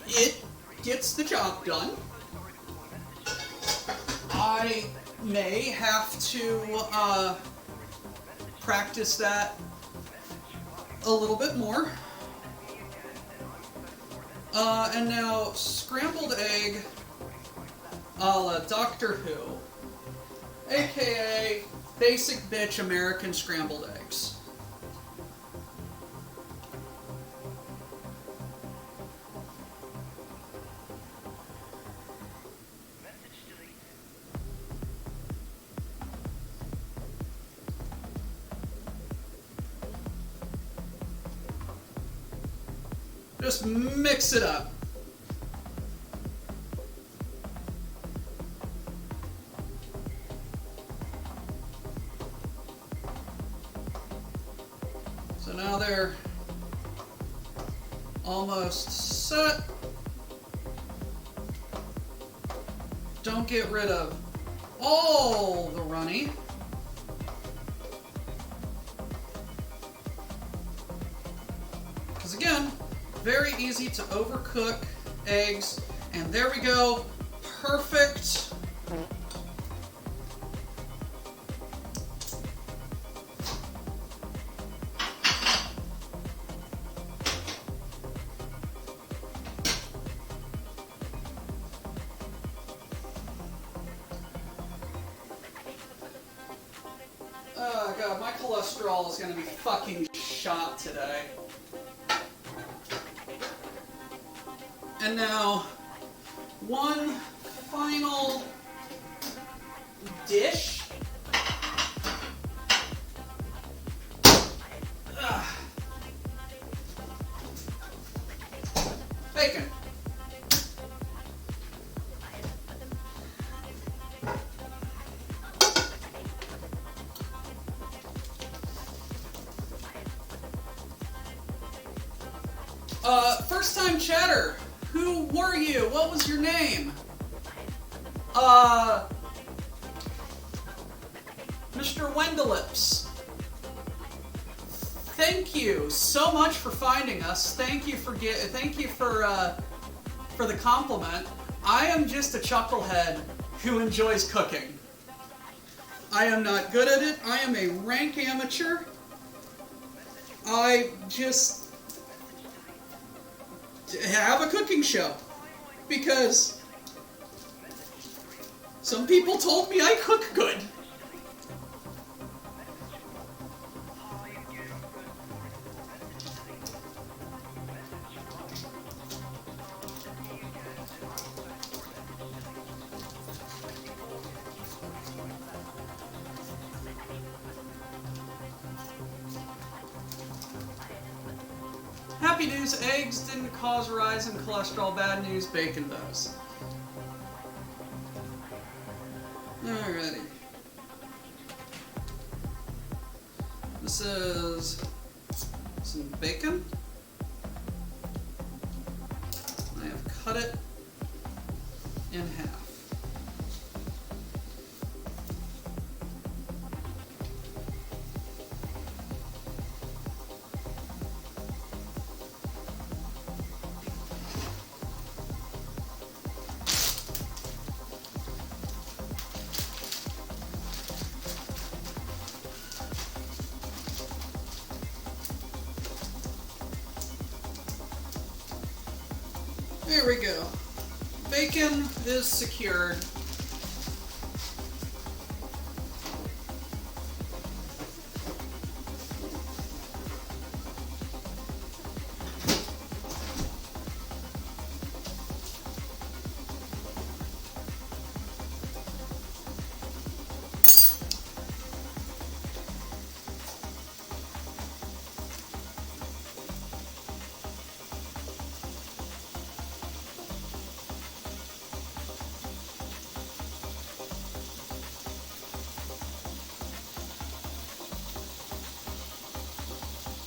it gets the job done. I may have to practice that a little bit more. And now, scrambled egg a la Doctor Who, aka basic bitch American scrambled eggs. Just mix it up. they're almost set, don't get rid of all the runny. Because again, very easy to overcook eggs. And there we go. Perfect. Oh god, my cholesterol is gonna be fucking shot today. And now, one final dish. Ugh. Bacon. First time chatter. Who were you? What was your name? Mr. Wendelips. Thank you so much for finding us. Thank you for the compliment. I am just a chucklehead who enjoys cooking. I am not good at it. I am a rank amateur. I just have a cooking show because some people told me I cook good. Happy news, eggs didn't cause a rise in cholesterol. Bad news, bacon does. Alrighty. This is some bacon. I have cut it in half. There we go. Bacon is secured.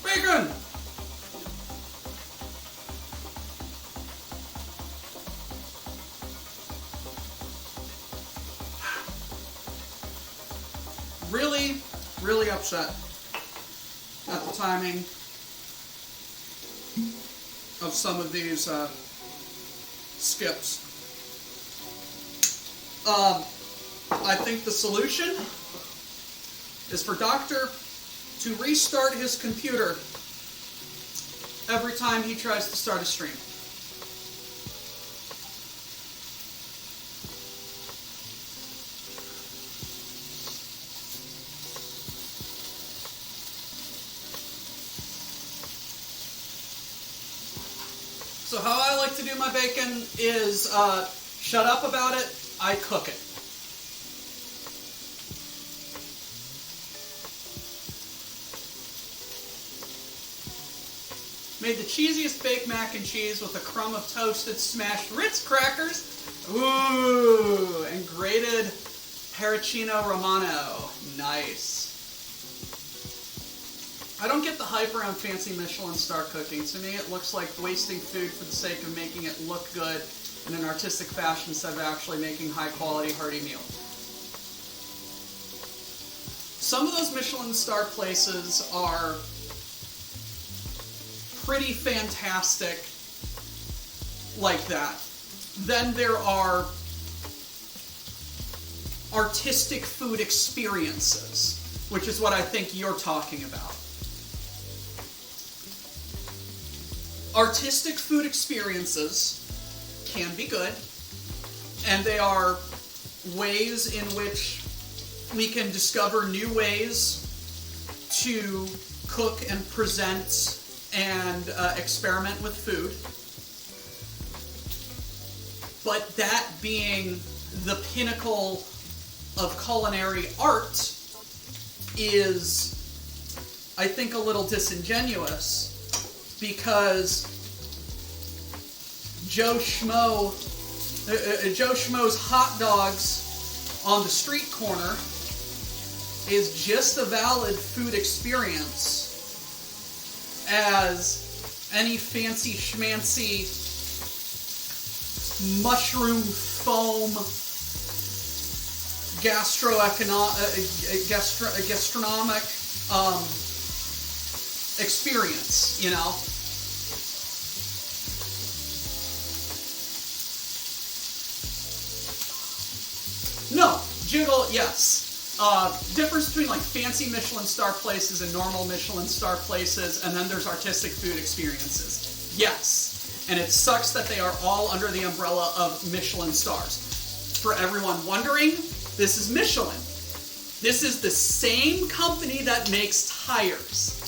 Bacon! Really upset at the timing of some of these skips. I think the solution is for Doctor to restart his computer every time he tries to start a stream. So how I like to do my bacon is shut up about it, I cook it. Made the cheesiest baked mac and cheese with a crumb of toasted smashed Ritz crackers. Ooh, and grated Paracino Romano. Nice. I don't get the hype around fancy Michelin star cooking. To me, it looks like wasting food for the sake of making it look good in an artistic fashion instead of actually making high-quality, hearty meal. Some of those Michelin star places are pretty fantastic like that. Then there are artistic food experiences, which is what I think you're talking about. Artistic food experiences can be good, and they are ways in which we can discover new ways to cook and present and experiment with food. But that being the pinnacle of culinary art is, I think, a little disingenuous, because Joe Schmo's hot dogs on the street corner is just a valid food experience as any fancy schmancy mushroom foam gastronomic experience, you know? No, jiggle, yes. Difference between like fancy Michelin star places and normal Michelin star places, and then there's artistic food experiences. Yes. And it sucks that they are all under the umbrella of Michelin stars. For everyone wondering, this is Michelin. This is the same company that makes tires.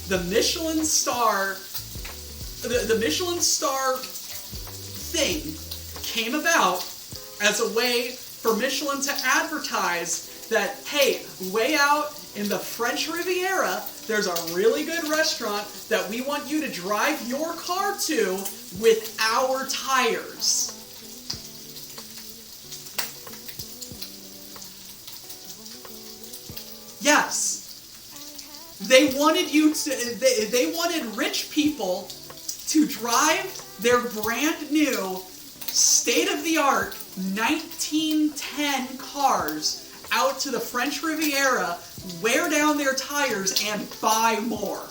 The Michelin star thing came about as a way for Michelin to advertise that, hey, way out in the French Riviera, there's a really good restaurant that we want you to drive your car to with our tires. Yes. They wanted they wanted rich people to drive their brand new, state-of-the-art 1910 cars out to the French Riviera, wear down their tires, and buy more.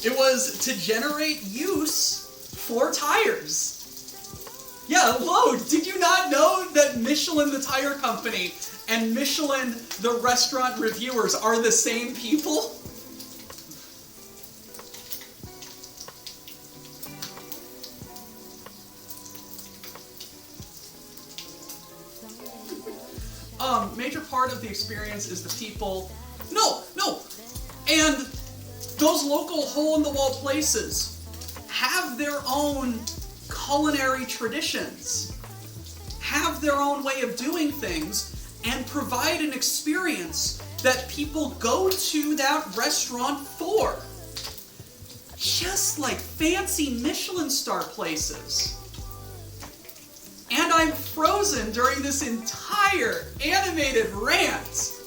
It was to generate use for tires. Yeah, whoa, did you not know that Michelin, the tire company, and Michelin, the restaurant reviewers, are the same people? Major part of the experience is the people. No! And those local hole-in-the-wall places have their own culinary traditions, have their own way of doing things, and provide an experience that people go to that restaurant for. Just like fancy Michelin star places. And I'm frozen during this entire animated rant.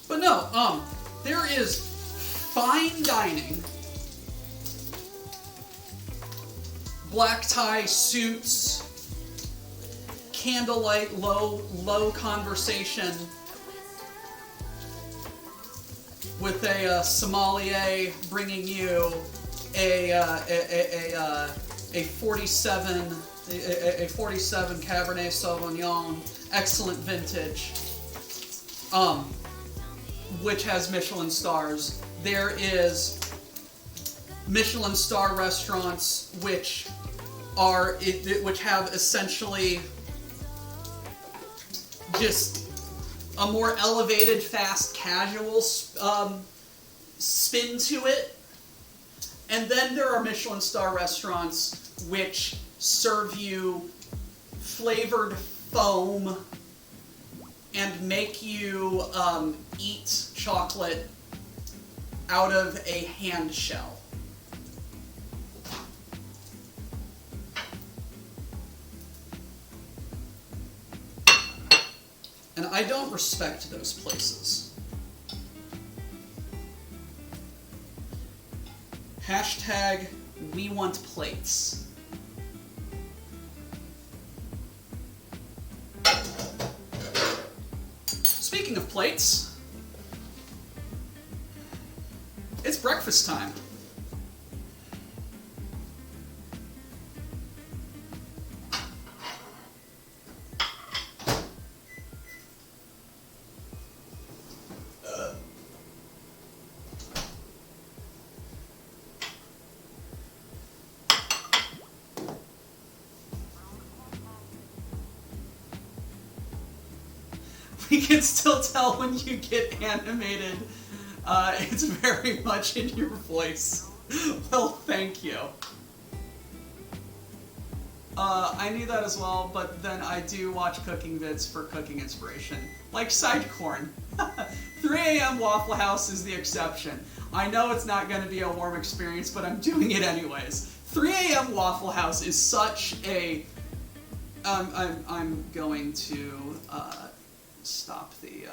But no, there is fine dining, black tie suits, candlelight, low conversation with a sommelier bringing you a 47 Cabernet Sauvignon, excellent vintage. which has Michelin stars. There is Michelin star restaurants which have essentially just a more elevated, fast, casual spin to it. And then there are Michelin star restaurants which serve you flavored foam and make you eat chocolate out of a hand shell. And I don't respect those places. Hashtag we want plates. Speaking of plates, it's breakfast time. We can still tell when you get animated. It's very much in your voice. Well, thank you. I knew that as well, but then I do watch cooking vids for cooking inspiration. Like Sidecorn. 3 a.m. Waffle House is the exception. I know it's not going to be a warm experience, but I'm doing it anyways. 3 a.m. Waffle House is such a... I'm going to... stop the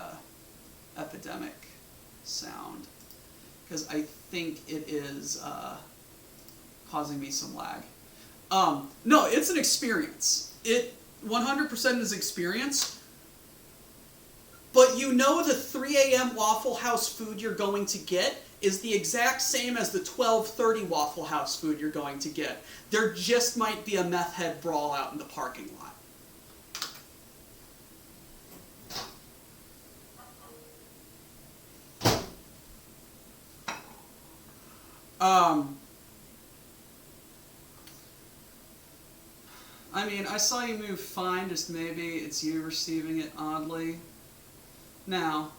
epidemic sound because I think it is causing me some lag. No, it's an experience. It 100% is experience. But you know the 3 a.m. Waffle House food you're going to get is the exact same as the 12:30 Waffle House food you're going to get. There just might be a meth head brawl out in the parking lot. I mean, I saw you move fine, just maybe it's you receiving it oddly. Now,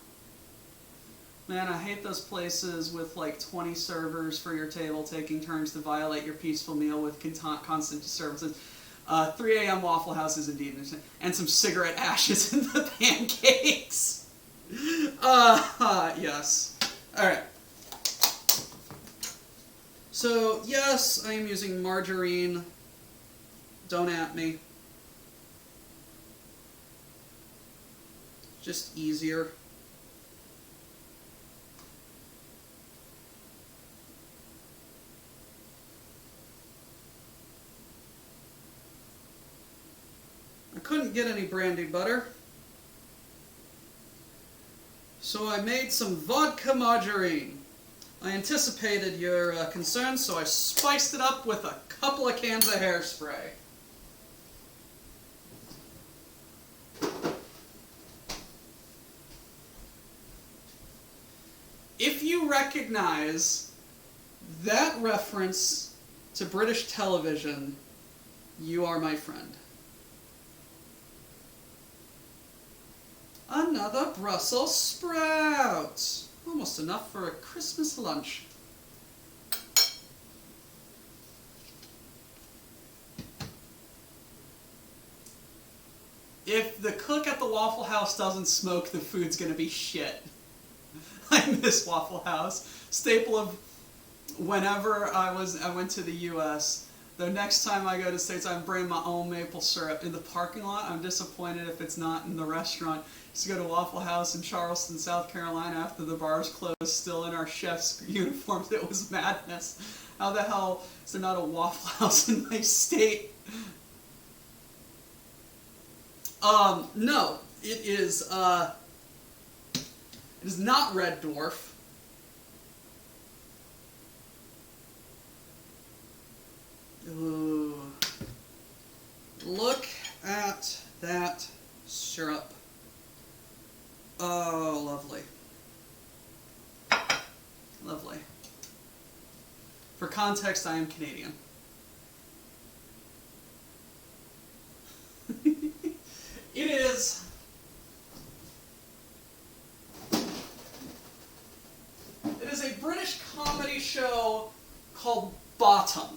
man, I hate those places with like 20 servers for your table taking turns to violate your peaceful meal with constant disturbances. 3 a.m. Waffle House is indeed interesting. And some cigarette ashes in the pancakes. Yes. Alright. So, yes, I am using margarine. Don't at me. Just easier. I couldn't get any brandy butter, so I made some vodka margarine. I anticipated your concerns, so I spiced it up with a couple of cans of hairspray. If you recognize that reference to British television, you are my friend. Another Brussels sprout. Almost enough for a Christmas lunch. If the cook at the Waffle House doesn't smoke, the food's gonna be shit. I miss Waffle House. Staple of whenever I went to the U.S. The next time I go to States, I'm bringing my own maple syrup. In the parking lot, I'm disappointed if it's not in the restaurant. Used to go to Waffle House in Charleston, South Carolina after the bars closed, still in our chef's uniforms. It was madness. How the hell is there not a Waffle House in my state? No, it is not Red Dwarf. Ooh. Look at that syrup. Oh, lovely. context, I am Canadian. It is a British comedy show called Bottom.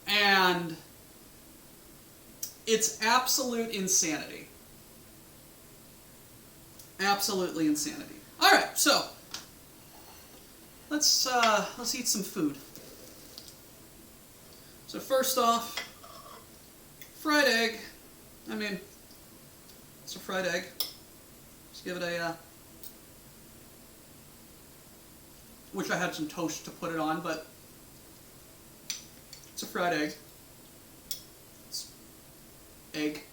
And it's absolute insanity. Absolutely insanity. Alright, so let's eat some food. So first off, fried egg. I mean, it's a fried egg. Just give it a, wish I had some toast to put it on, but it's a fried egg. It's egg.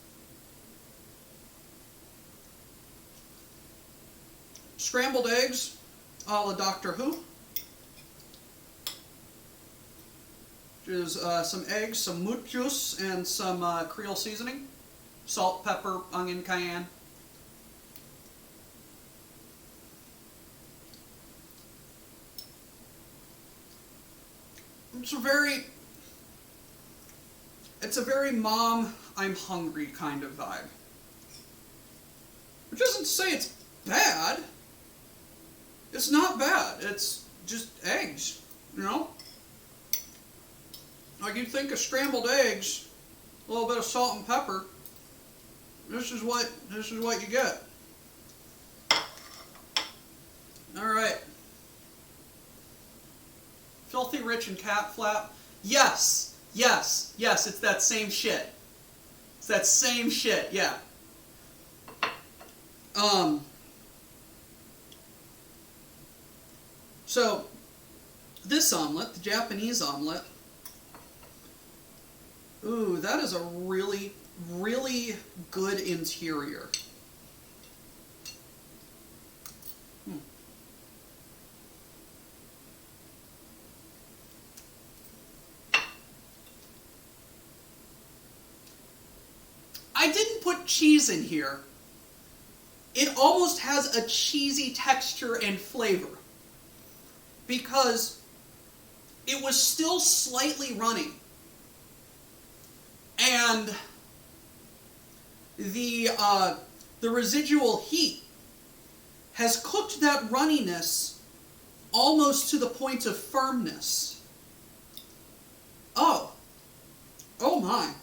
Scrambled eggs, a la Doctor Who. There's some eggs, some moot juice, and some Creole seasoning. Salt, pepper, onion, cayenne. It's a very mom, I'm hungry kind of vibe. Which doesn't say it's bad. It's not bad. It's just eggs, you know? Like you'd think of scrambled eggs, a little bit of salt and pepper. This is what you get. All right. Filthy Rich and Cat Flap. Yes, it's that same shit. It's that same shit, yeah. So, this omelet, the Japanese omelet, ooh, that is a really, really good interior. I didn't put cheese in here. It almost has a cheesy texture and flavor because it was still slightly runny. And the residual heat has cooked that runniness almost to the point of firmness. Oh my.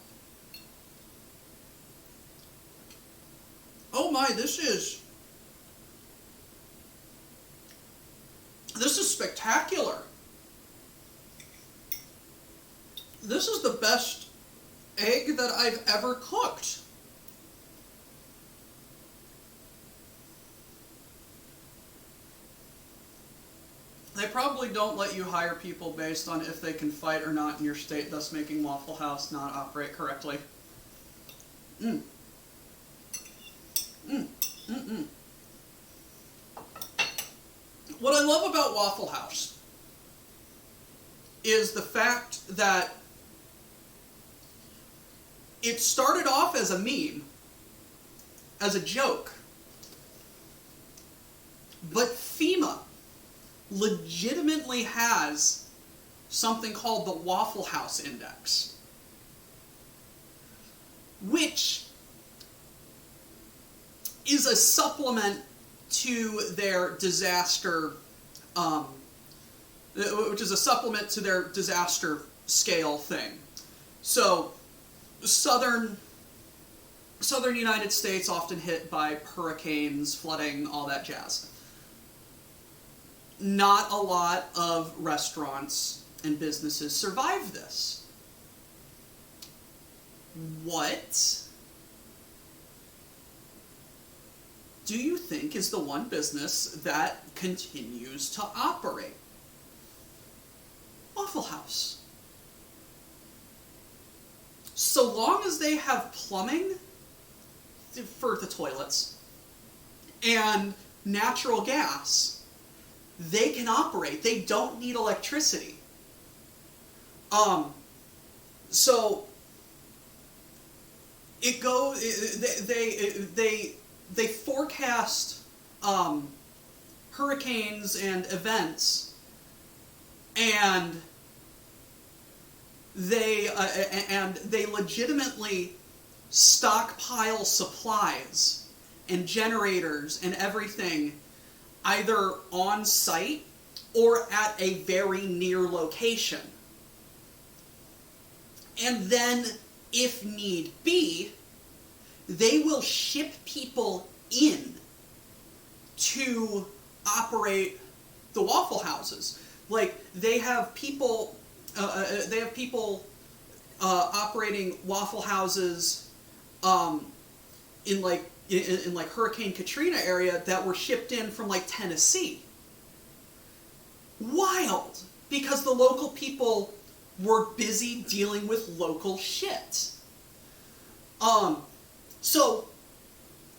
Oh my, this is spectacular. This is the best egg that I've ever cooked. They probably don't let you hire people based on if they can fight or not in your state, thus making Waffle House not operate correctly. What I love about Waffle House is the fact that it started off as a meme, as a joke, but FEMA legitimately has something called the Waffle House Index, which is a supplement to their disaster, scale thing. So, southern United States often hit by hurricanes, flooding, all that jazz. Not a lot of restaurants and businesses survive this. What do you think is the one business that continues to operate? Waffle House. So long as they have plumbing for the toilets and natural gas, they can operate. They don't need electricity. So it goes. They forecast hurricanes and events, And they legitimately stockpile supplies and generators and everything either on site or at a very near location. And then, if need be, they will ship people in to operate the Waffle Houses. Like, they have people operating Waffle Houses in Hurricane Katrina area that were shipped in from like Tennessee. Wild, because the local people were busy dealing with local shit. So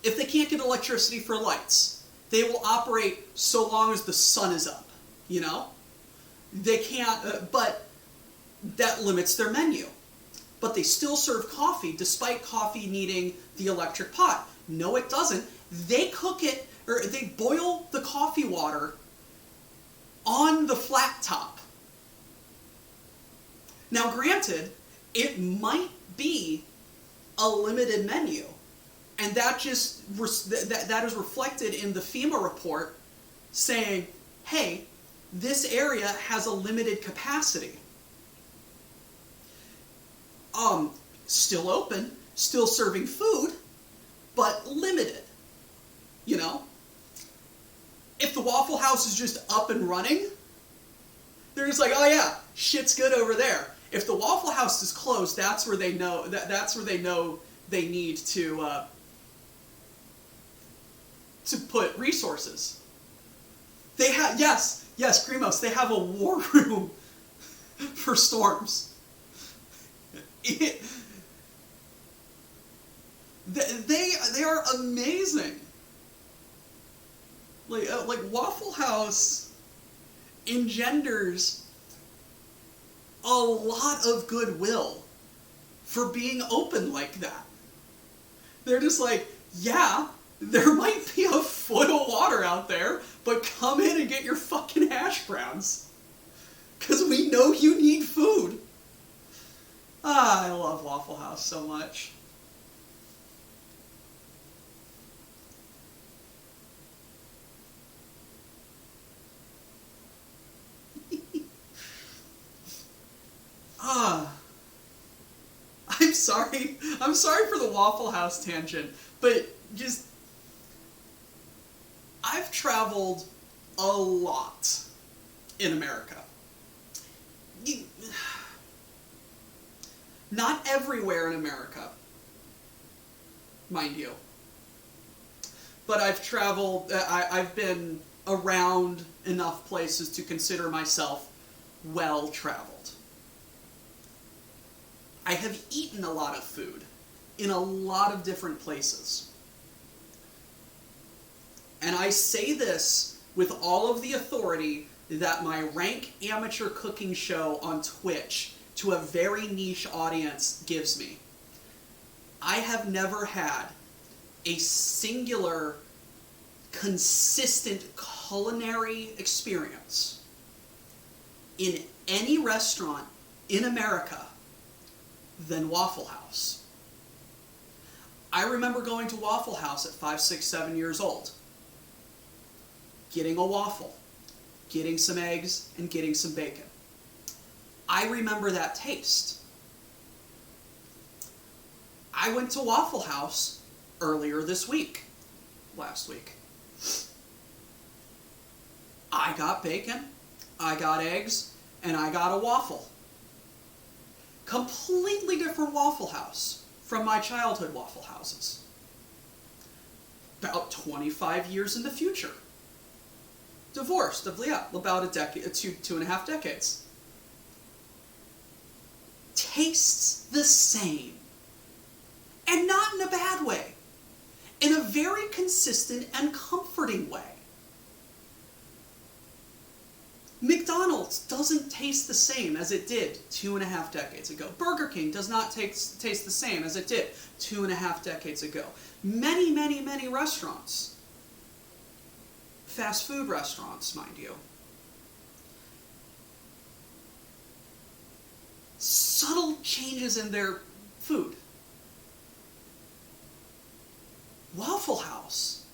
if they can't get electricity for lights, they will operate so long as the sun is up, you know? They can't, but that limits their menu. But they still serve coffee, despite coffee needing the electric pot. No, it doesn't. They cook it, or they boil the coffee water on the flat top. Now, granted, it might be a limited menu, and that is reflected in the FEMA report saying, hey, this area has a limited capacity. Still open, still serving food, but limited, you know? If the Waffle House is just up and running, they're just like, oh yeah, shit's good over there. If the Waffle House is closed, that's where they know they need to put resources. They have yes, Grimos, they have a war room for storms. They are amazing. Like Waffle House engenders a lot of goodwill for being open like that. They're just like, yeah, there might be a foot of water out there, but come in and get your fucking hash browns. 'Cause we know you need food. Ah, I love Waffle House so much. I'm sorry for the Waffle House tangent, but just, I've traveled a lot in America. Not everywhere in America, mind you. But I've traveled, I've been around enough places to consider myself well-traveled. I have eaten a lot of food in a lot of different places. And I say this with all of the authority that my rank amateur cooking show on Twitch to a very niche audience gives me. I have never had a singular, consistent culinary experience in any restaurant in America than Waffle House. I remember going to Waffle House at 5, 6, 7 years old, getting a waffle, getting some eggs, and getting some bacon. I remember that taste. I went to Waffle House earlier this week, last week. I got bacon, I got eggs, and I got a waffle. Completely different Waffle House from my childhood Waffle Houses. About 25 years in the future. Divorced, about a decade, 2.5 decades. Tastes the same. And not in a bad way. In a very consistent and comforting way. McDonald's doesn't taste the same as it did 2.5 decades ago. Burger King does not taste the same as it did 2.5 decades ago. Many, many, many restaurants, fast food restaurants, mind you, subtle changes in their food. Waffle House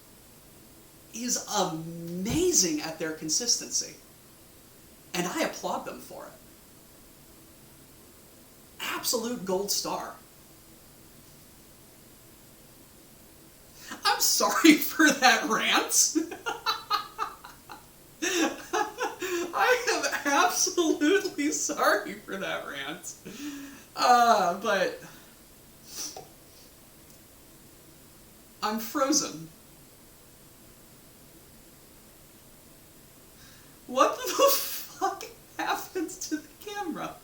is amazing at their consistency, and I applaud them for it. Absolute gold star. I'm sorry for that rant. I am absolutely sorry for that rant. But I'm frozen. What the fuck happens to the camera?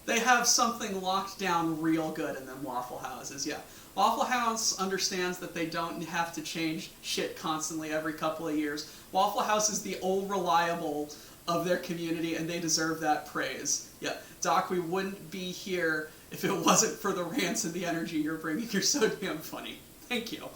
They have something locked down real good in them Waffle Houses, yeah. Waffle House understands that they don't have to change shit constantly every couple of years. Waffle House is the old reliable of their community, and they deserve that praise. Yeah, Doc, we wouldn't be here if it wasn't for the rants and the energy you're bringing. You're so damn funny. Thank you.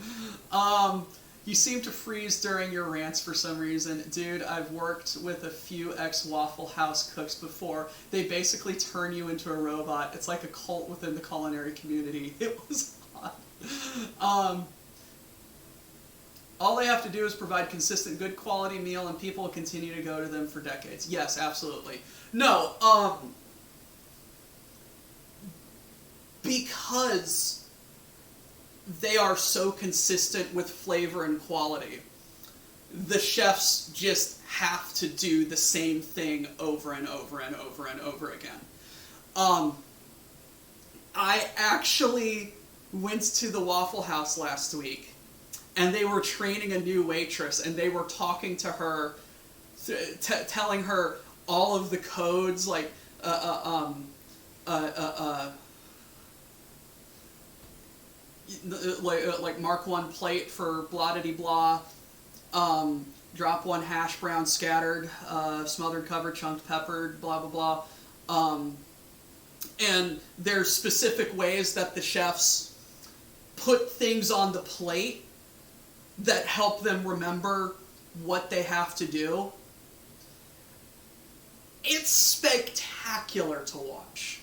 You seem to freeze during your rants for some reason. Dude, I've worked with a few ex-Waffle House cooks before. They basically turn you into a robot. It's like a cult within the culinary community. It was odd. All they have to do is provide consistent, good quality meal, and people will continue to go to them for decades. Yes, absolutely. No, because they are so consistent with flavor and quality, the chefs just have to do the same thing over and over and over and over again. I actually went to the Waffle House last week, and they were training a new waitress, and they were talking to her, telling her all of the codes, like, like mark one plate for blah-diddy-blah, drop one hash brown scattered, smothered, covered, chunked, peppered, blah, blah, blah. And there's specific ways that the chefs put things on the plate that help them remember what they have to do. It's spectacular to watch.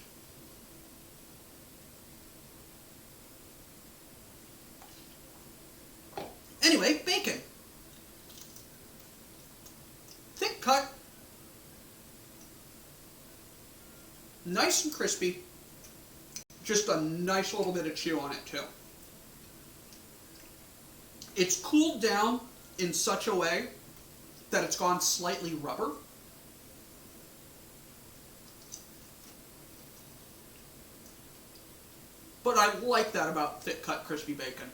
Anyway, bacon. Thick cut. Nice and crispy. Just a nice little bit of chew on it, too. It's cooled down in such a way that it's gone slightly rubber. But I like that about thick cut crispy bacon.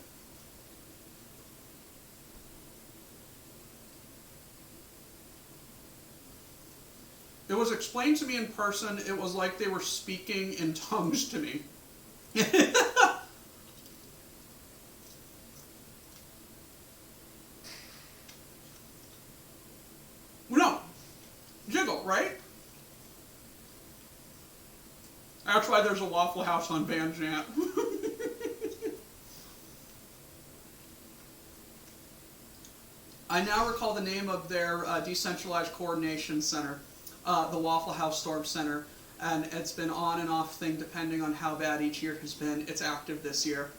It was explained to me in person. It was like they were speaking in tongues to me. No. Jiggle, right? That's why there's a Waffle House on Van Zant. I now recall the name of their decentralized coordination center. The Waffle House Storm Center, and it's been on and off thing depending on how bad each year has been. It's active this year.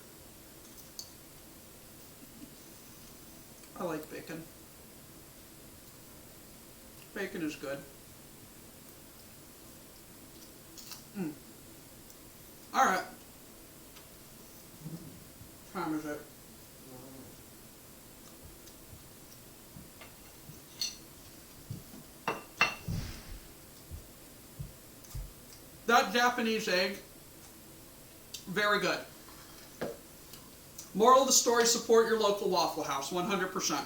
I like bacon. Bacon is good. Alright. What time is it? That Japanese egg, very good. Moral of the story, support your local Waffle House, 100%.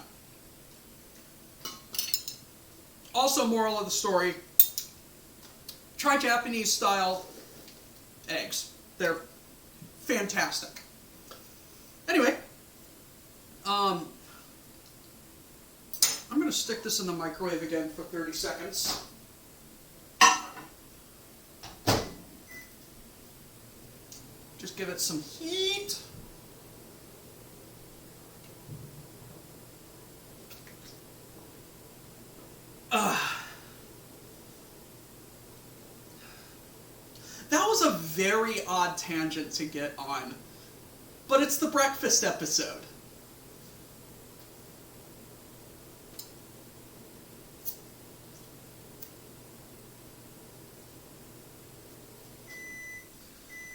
Also, moral of the story, try Japanese style eggs. They're fantastic. Anyway, I'm going to stick this in the microwave again for 30 seconds. Just give it some heat. That was a very odd tangent to get on, but it's the breakfast episode.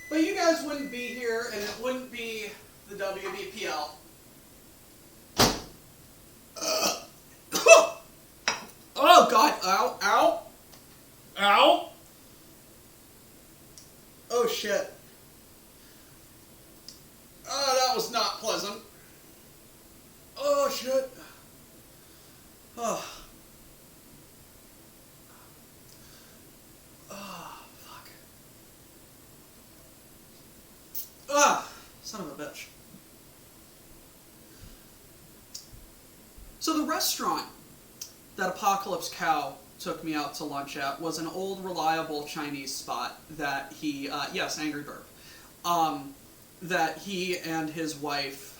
But you guys wouldn't be here, and it wouldn't be the WBPL. Oh God! Ow! Ow! Ow! Oh shit! Oh, that was not pleasant. Oh shit! Oh. Oh fuck! Ah, son of a bitch. So the restaurant that Apocalypse Cow took me out to lunch at was an old, reliable Chinese spot that he, yes, Angry Burp, that he and his wife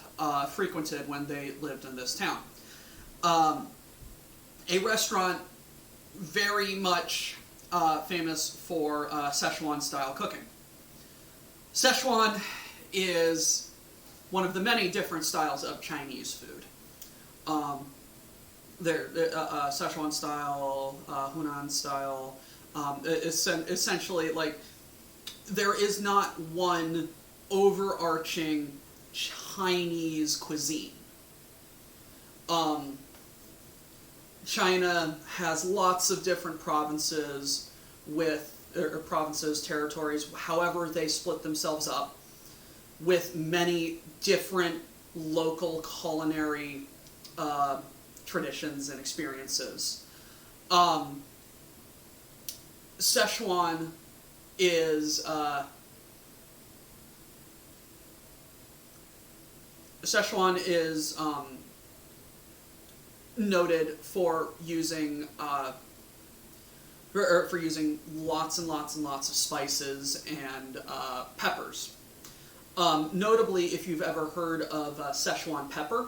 frequented when they lived in this town. A restaurant very much famous for Szechuan-style cooking. Szechuan is one of the many different styles of Chinese food. Szechuan style, Hunan style, essentially, like, there is not one overarching Chinese cuisine. China has lots of different provinces territories, however they split themselves up, with many different local culinary traditions and experiences. Szechuan is noted for using lots and lots and lots of spices and peppers. Notably, if you've ever heard of Szechuan pepper,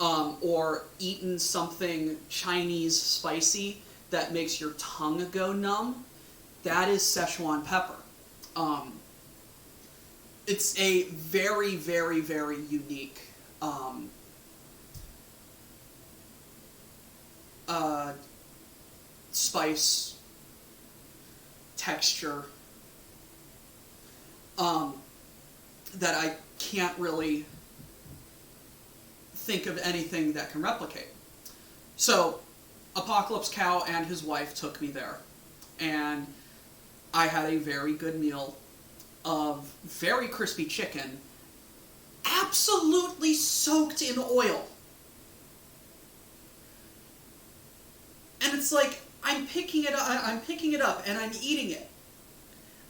or eaten something Chinese spicy that makes your tongue go numb, that is Szechuan pepper. It's a very, very, very unique spice texture that I can't really think of anything that can replicate. So, Apocalypse Cow and his wife took me there, and I had a very good meal of very crispy chicken, absolutely soaked in oil. And it's like, I'm picking it up, and I'm eating it,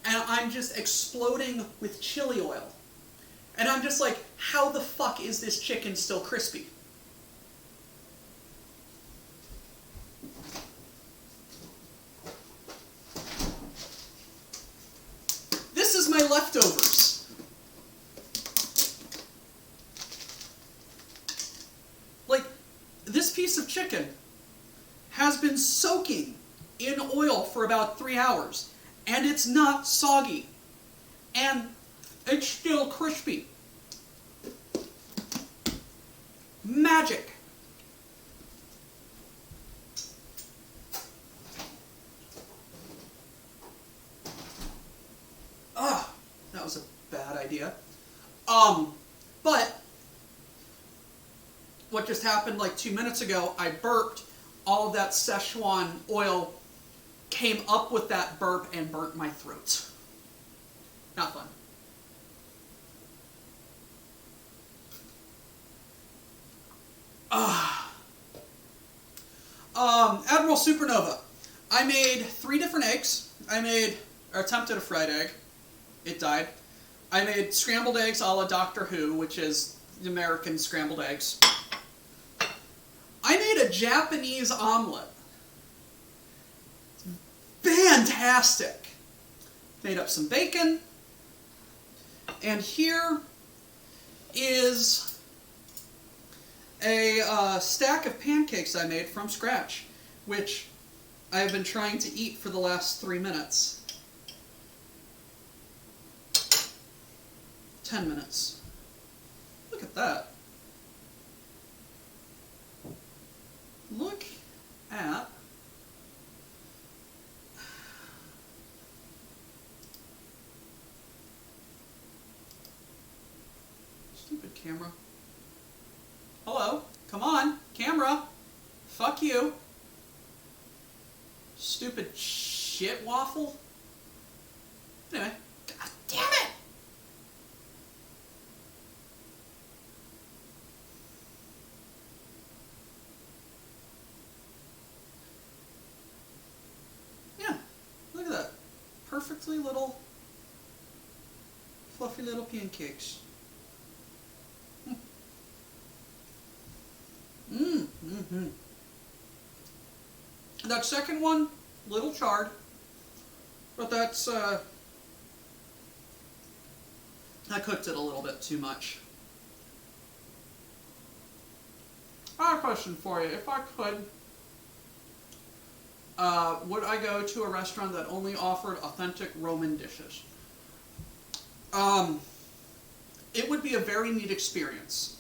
and I'm just exploding with chili oil. And I'm just like, how the fuck is this chicken still crispy? This is my leftovers. Like, this piece of chicken has been soaking in oil for about 3 hours, and it's not soggy. And it's still crispy. Magic. That was a bad idea. But what just happened like 2 minutes ago, I burped. All of that Szechuan oil came up with that burp and burnt my throat. Not fun. Admiral Supernova. I made 3 different eggs. Attempted a fried egg. It died. I made scrambled eggs a la Doctor Who, which is the American scrambled eggs. I made a Japanese omelet. Fantastic. Made up some bacon. And here is a stack of pancakes I made from scratch, which I have been trying to eat for the last 3 minutes. 10 minutes. Look at that. Look at stupid camera. Hello? Come on, camera. Fuck you. Stupid shit waffle. Anyway, god damn it! Yeah, look at that. Perfectly little, fluffy little pancakes. Mm-hmm. That second one, little charred, but that's, I cooked it a little bit too much. I have a question for you. If I could, would I go to a restaurant that only offered authentic Roman dishes? It would be a very neat experience.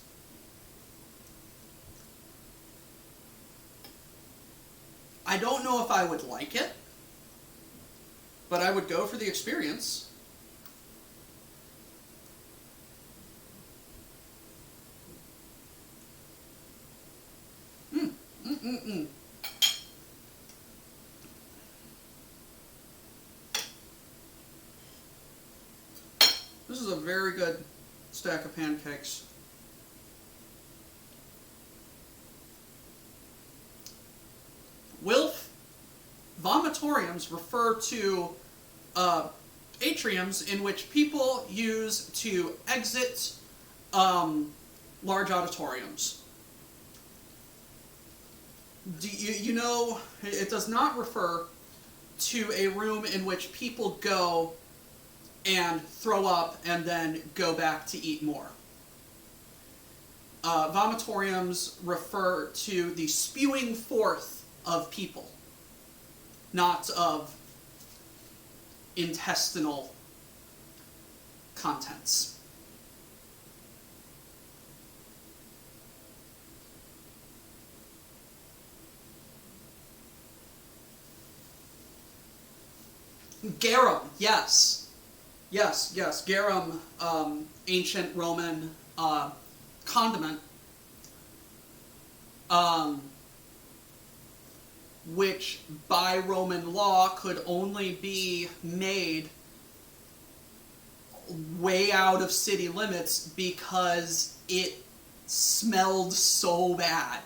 I don't know if I would like it, but I would go for the experience. This is a very good stack of pancakes. Wilf, vomitoriums refer to atriums in which people use to exit large auditoriums. Do you know, it does not refer to a room in which people go and throw up and then go back to eat more. Vomitoriums refer to the spewing forth of people, not of intestinal contents. Garum, yes. Yes. Garum, ancient Roman condiment, which by Roman law could only be made way out of city limits because it smelled so bad.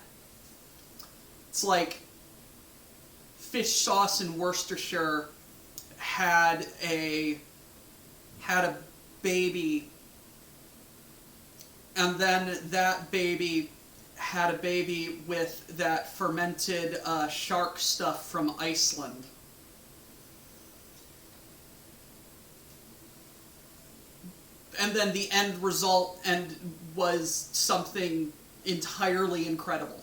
It's like fish sauce in Worcestershire had a baby, and then that baby had a baby with that fermented shark stuff from Iceland. And then the end result was something entirely incredible.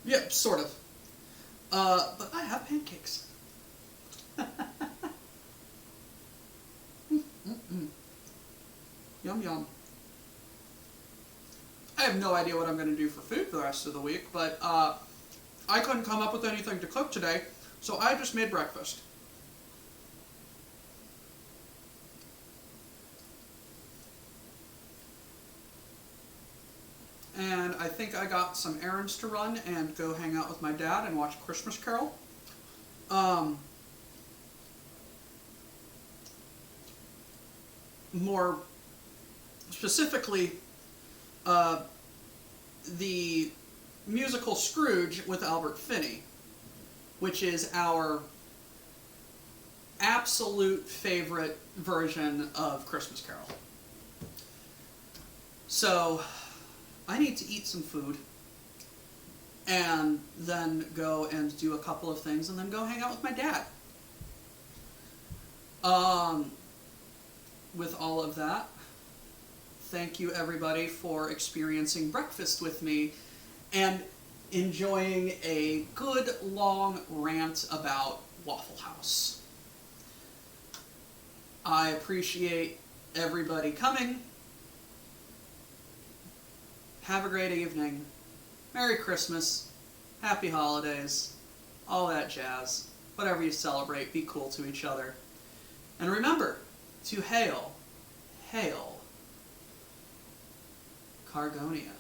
Yep, sort of. But I have pancakes. Yum, yum. I have no idea what I'm going to do for food for the rest of the week, but I couldn't come up with anything to cook today, so I just made breakfast. And I think I got some errands to run and go hang out with my dad and watch Christmas Carol. More specifically, the musical Scrooge with Albert Finney. which is our absolute favorite version of Christmas Carol. So I need to eat some food and then go and do a couple of things and then go hang out with my dad. With all of that, thank you everybody for experiencing breakfast with me and enjoying a good long rant about Waffle House. I appreciate everybody coming. Have a great evening. Merry Christmas. Happy holidays. All that jazz. Whatever you celebrate, be cool to each other. And remember to hail, hail, Cargonia.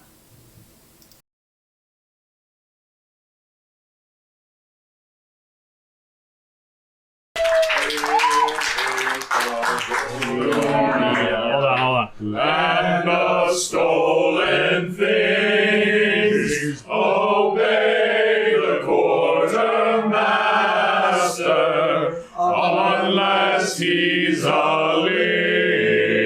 Hold on. And the stolen things obey the quartermaster unless he's a ling.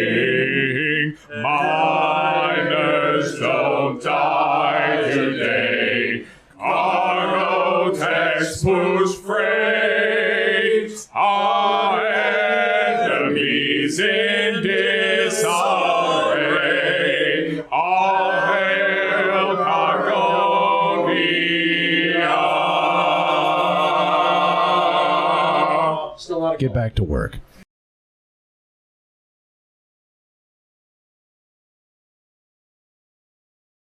Miners don't die today. Cargo text push freight. Our enemies in disarray. All hail Cargonia. Get back to work.